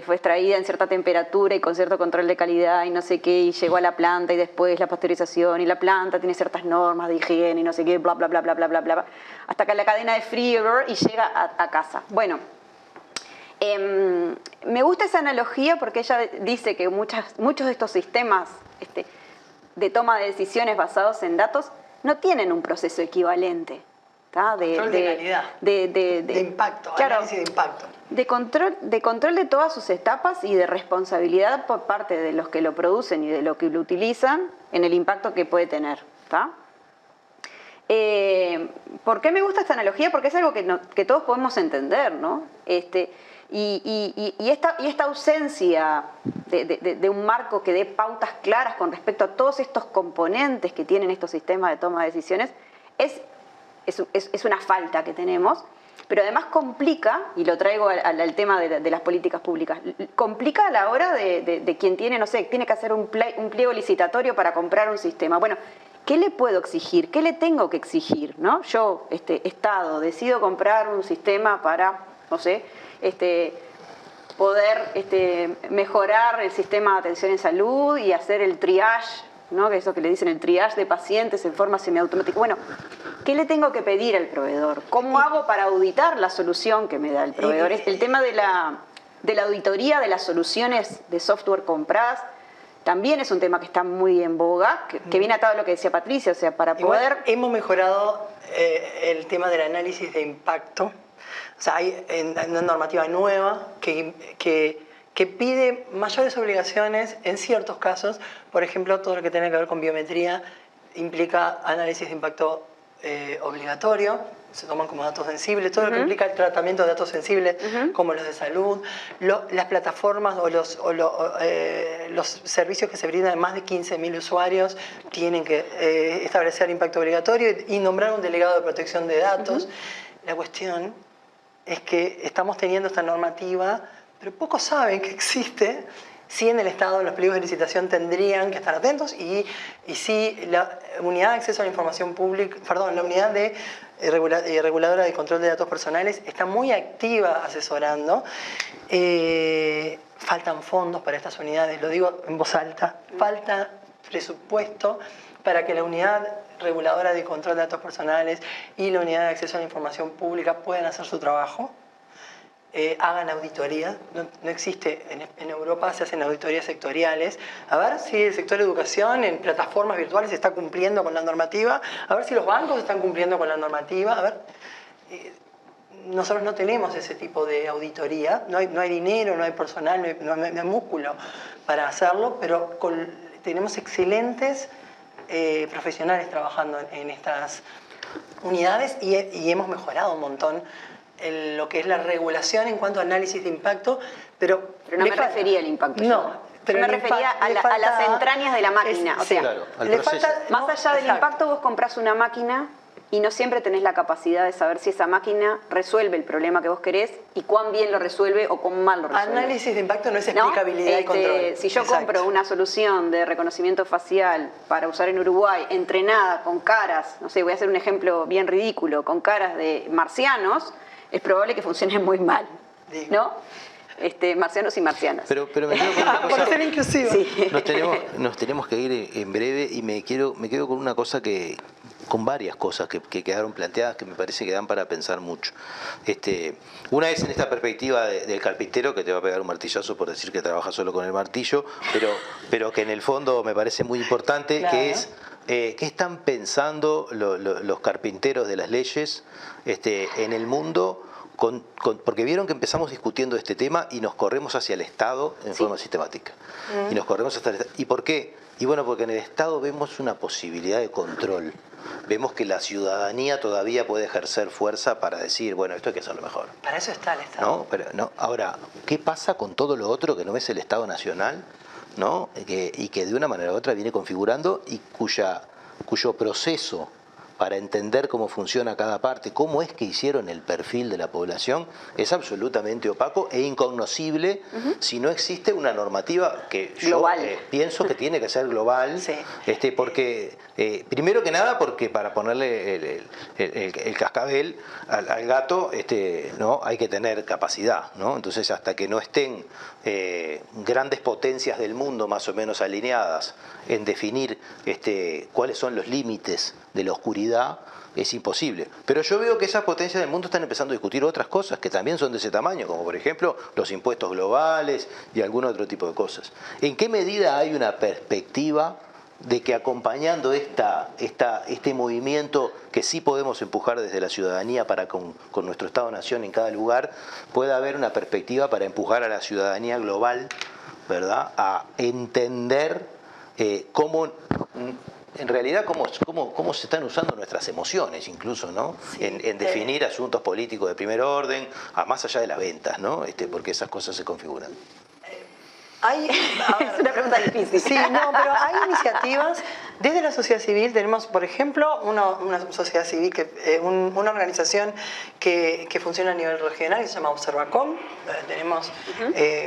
fue extraída en cierta temperatura y con cierto control de calidad y no sé qué, y llegó a la planta y después la pasteurización, y la planta tiene ciertas normas de higiene y no sé qué, bla, bla, bla, bla, bla, bla, bla, hasta que la cadena de frío y llega a casa. Bueno, me gusta esa analogía porque ella dice que muchos de estos sistemas de toma de decisiones basados en datos no tienen un proceso equivalente. Control de calidad, de impacto, claro, análisis de impacto. De control de todas sus etapas y de responsabilidad por parte de los que lo producen y de los que lo utilizan en el impacto que puede tener. ¿Por qué me gusta esta analogía? Porque es algo que todos podemos entender, ¿no? Y esta ausencia de un marco que dé pautas claras con respecto a todos estos componentes que tienen estos sistemas de toma de decisiones es una falta que tenemos, pero además complica, y lo traigo al tema de las políticas públicas, complica a la hora de quien tiene, no sé, tiene que hacer un pliego licitatorio para comprar un sistema. Bueno, ¿qué le puedo exigir? ¿Qué le tengo que exigir? ¿No? Yo, Estado, decido comprar un sistema para, no sé, poder mejorar el sistema de atención en salud y hacer el triage, ¿no? Que es eso que le dicen el triage de pacientes en forma semiautomática. Bueno, ¿qué le tengo que pedir al proveedor? ¿Cómo hago para auditar la solución que me da el proveedor? El tema de la auditoría de las soluciones de software compradas también es un tema que está muy en boga, que viene atado a lo que decía Patricia, o sea, para poder... Igual hemos mejorado el tema del análisis de impacto. O sea, hay una normativa nueva que pide mayores obligaciones en ciertos casos. Por ejemplo, todo lo que tiene que ver con biometría implica análisis de impacto obligatorio, se toman como datos sensibles, todo lo que implica el tratamiento de datos sensibles, como los de salud, las plataformas o los servicios que se brindan a más de 15.000 usuarios tienen que establecer impacto obligatorio y nombrar un delegado de protección de datos. La cuestión es que estamos teniendo esta normativa, pero pocos saben que existe. Sí, en el Estado, en los pliegos de licitación tendrían que estar atentos y sí, la unidad de acceso a la información pública, perdón, la unidad de reguladora de control de datos personales está muy activa asesorando. Faltan fondos para estas unidades, lo digo en voz alta, falta presupuesto para que la unidad reguladora de control de datos personales y la unidad de acceso a la información pública puedan hacer su trabajo. Hagan auditoría, no existe, en Europa se hacen auditorías sectoriales, a ver si el sector educación en plataformas virtuales está cumpliendo con la normativa, a ver si los bancos están cumpliendo con la normativa, a ver, nosotros no tenemos ese tipo de auditoría, no hay dinero, no hay personal, no hay músculo para hacerlo, pero tenemos excelentes profesionales trabajando en estas unidades y hemos mejorado un montón lo que es la regulación en cuanto a análisis de impacto, pero no me refería al impacto. No, pero yo me refería a las entrañas de la máquina. O sea, claro, al proceso. Más allá del impacto, vos comprás una máquina y no siempre tenés la capacidad de saber si esa máquina resuelve el problema que vos querés y cuán bien lo resuelve o cuán mal lo resuelve. Análisis de impacto no es explicabilidad y control. Si yo compro una solución de reconocimiento facial para usar en Uruguay, entrenada con caras, no sé, voy a hacer un ejemplo bien ridículo, con caras de marcianos, es probable que funcione muy mal, ¿no? Marcianos y marcianas. Pero me quedo con una cosa. Para ser inclusivo. Sí. Nos tenemos que ir en breve y me quedo con una cosa con varias cosas que quedaron planteadas que me parece que dan para pensar mucho. Una es en esta perspectiva del carpintero que te va a pegar un martillazo por decir que trabaja solo con el martillo, pero que en el fondo me parece muy importante, claro. Que es ¿qué están pensando los carpinteros de las leyes en el mundo? Porque vieron que empezamos discutiendo este tema y nos corremos hacia el Estado en forma sistemática. Y nos corremos hasta el Estado. ¿Y por qué? Y bueno, porque en el Estado vemos una posibilidad de control. Vemos que la ciudadanía todavía puede ejercer fuerza para decir, bueno, esto hay que hacerlo mejor. Para eso está el Estado. No. Ahora, ¿qué pasa con todo lo otro que no es el Estado Nacional? ¿No? Y que de una manera u otra viene configurando y cuyo proceso para entender cómo funciona cada parte, cómo es que hicieron el perfil de la población, es absolutamente opaco e incognoscible si no existe una normativa que global. Yo pienso que tiene que ser global, sí. Porque, primero que nada, porque para ponerle el cascabel al gato ¿no? Hay que tener capacidad, ¿no? Entonces, hasta que no estén grandes potencias del mundo más o menos alineadas en definir cuáles son los límites de la oscuridad, es imposible. Pero yo veo que esas potencias del mundo están empezando a discutir otras cosas que también son de ese tamaño, como por ejemplo los impuestos globales y algún otro tipo de cosas. ¿En qué medida hay una perspectiva de que acompañando este movimiento que sí podemos empujar desde la ciudadanía para con nuestro Estado-Nación en cada lugar, pueda haber una perspectiva para empujar a la ciudadanía global, ¿verdad?, a entender cómo... En realidad, cómo se están usando nuestras emociones, incluso, ¿no? Sí, en definir asuntos políticos de primer orden, más allá de las ventas, ¿no? Porque esas cosas se configuran. Es una pregunta difícil. Sí, no, pero hay iniciativas. Desde la sociedad civil tenemos, por ejemplo, una sociedad civil, una organización que funciona a nivel regional, que se llama Observacom. Tenemos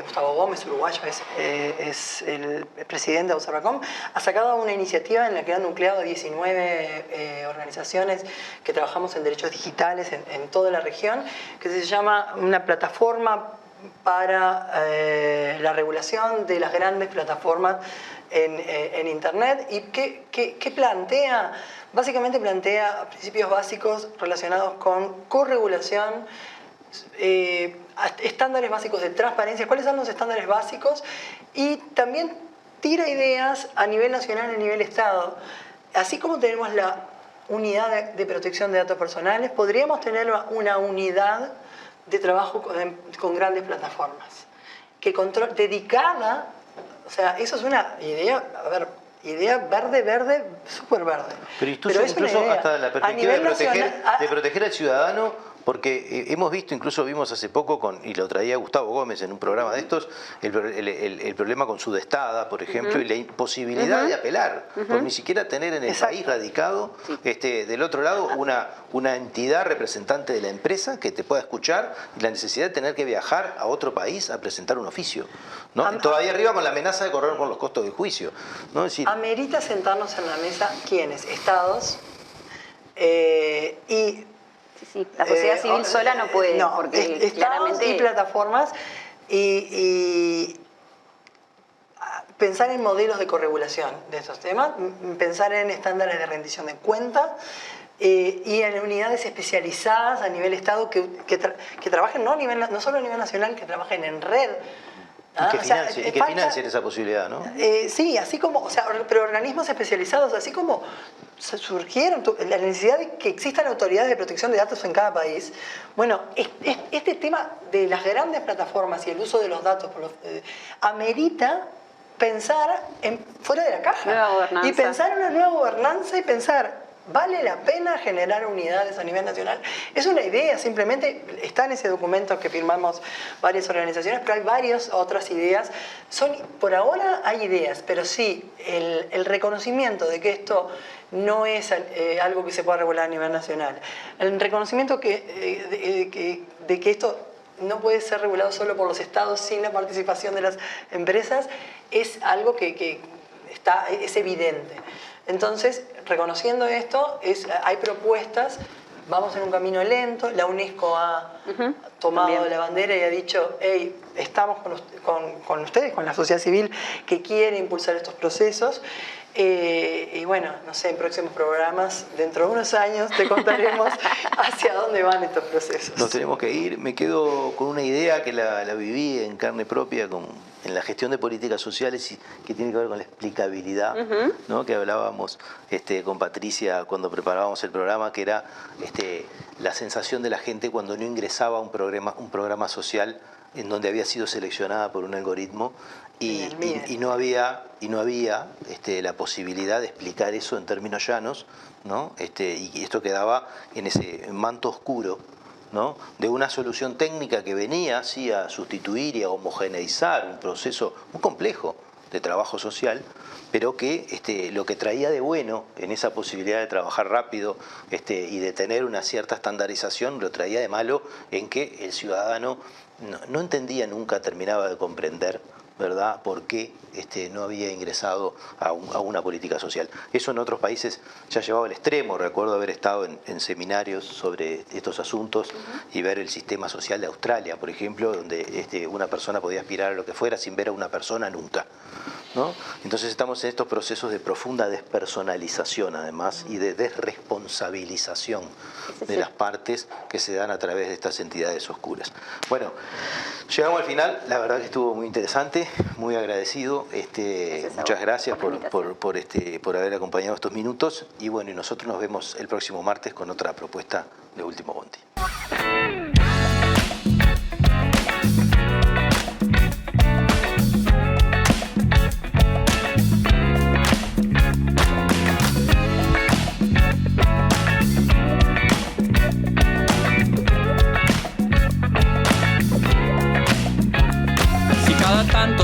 Gustavo Gómez, uruguayo, es el presidente de Observacom. Ha sacado una iniciativa en la que han nucleado 19 organizaciones que trabajamos en derechos digitales en toda la región, que se llama una plataforma para la regulación de las grandes plataformas en Internet. ¿Y qué plantea? Básicamente plantea principios básicos relacionados con corregulación, estándares básicos de transparencia, cuáles son los estándares básicos, y también tira ideas a nivel nacional y a nivel Estado. Así como tenemos la unidad de protección de datos personales, podríamos tener una unidad de trabajo con grandes plataformas, dedicada, o sea, eso es una idea, idea verde, súper verde. Pero incluso hasta la perspectiva de proteger al ciudadano, porque hemos visto, incluso vimos hace poco, y lo traía Gustavo Gómez en un programa de estos, el problema con Sudestada, por ejemplo, y la imposibilidad de apelar, por ni siquiera tener en el país radicado, del otro lado, una entidad representante de la empresa que te pueda escuchar, y la necesidad de tener que viajar a otro país a presentar un oficio, ¿no? Todavía arriba con la amenaza de correr con los costos del juicio, ¿no? Es decir, amerita sentarnos en la mesa, ¿quiénes? Estados y... Sí, la sociedad civil sola no puede, porque estados claramente... y plataformas y pensar en modelos de corregulación de estos temas, pensar en estándares de rendición de cuentas y en unidades especializadas a nivel Estado que trabajen no solo a nivel nacional, que trabajen en red. Y que financien esa posibilidad, ¿no? Sí, así como, pero organismos especializados, así como surgieron la necesidad de que existan autoridades de protección de datos en cada país. Bueno, este tema de las grandes plataformas y el uso de los datos amerita pensar fuera de la caja y pensar en una nueva gobernanza y pensar, ¿vale la pena generar unidades a nivel nacional? Es una idea, simplemente está en ese documento que firmamos varias organizaciones, pero hay varias otras ideas. Por ahora hay ideas, pero sí el reconocimiento de que esto no es algo que se pueda regular a nivel nacional. El reconocimiento de que esto no puede ser regulado solo por los estados sin la participación de las empresas es algo que es evidente. Entonces, reconociendo esto, hay propuestas, vamos en un camino lento, la UNESCO ha tomado la bandera y ha dicho, hey, estamos con ustedes, con la sociedad civil que quiere impulsar estos procesos. Y bueno, no sé, en próximos programas, dentro de unos años, te contaremos hacia dónde van estos procesos. Nos tenemos que ir. Me quedo con una idea que la viví en carne propia en la gestión de políticas sociales y que tiene que ver con la explicabilidad, ¿no? Que hablábamos con Patricia cuando preparábamos el programa, que era la sensación de la gente cuando no ingresaba a un programa social en donde había sido seleccionada por un algoritmo y no había la posibilidad de explicar eso en términos llanos, ¿no? Y esto quedaba en ese manto oscuro, ¿no? De una solución técnica que venía así a sustituir y a homogeneizar un proceso muy complejo de trabajo social, pero que lo que traía de bueno en esa posibilidad de trabajar rápido y de tener una cierta estandarización, lo traía de malo en que el ciudadano no entendía nunca, terminaba de comprender, ¿verdad?, por qué no había ingresado a una política social. Eso en otros países ya llevaba al extremo. Recuerdo haber estado en seminarios sobre estos asuntos y ver el sistema social de Australia, por ejemplo, donde una persona podía aspirar a lo que fuera sin ver a una persona nunca, ¿no? Entonces estamos en estos procesos de profunda despersonalización, además, y de desresponsabilización de las partes que se dan a través de estas entidades oscuras. Bueno, llegamos al final. La verdad que estuvo muy interesante, muy agradecido. Muchas gracias por haber acompañado estos minutos. Y bueno, y nosotros nos vemos el próximo martes con otra propuesta de Último Bondi.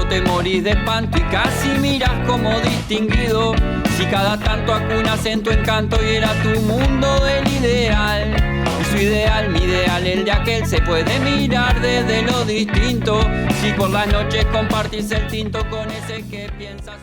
Te morís de espanto y casi miras como distinguido. Si cada tanto acunas en tu encanto y era tu mundo del ideal. Y su ideal, mi ideal, el de aquel se puede mirar desde lo distinto. Si por las noches compartís el tinto con ese que piensas.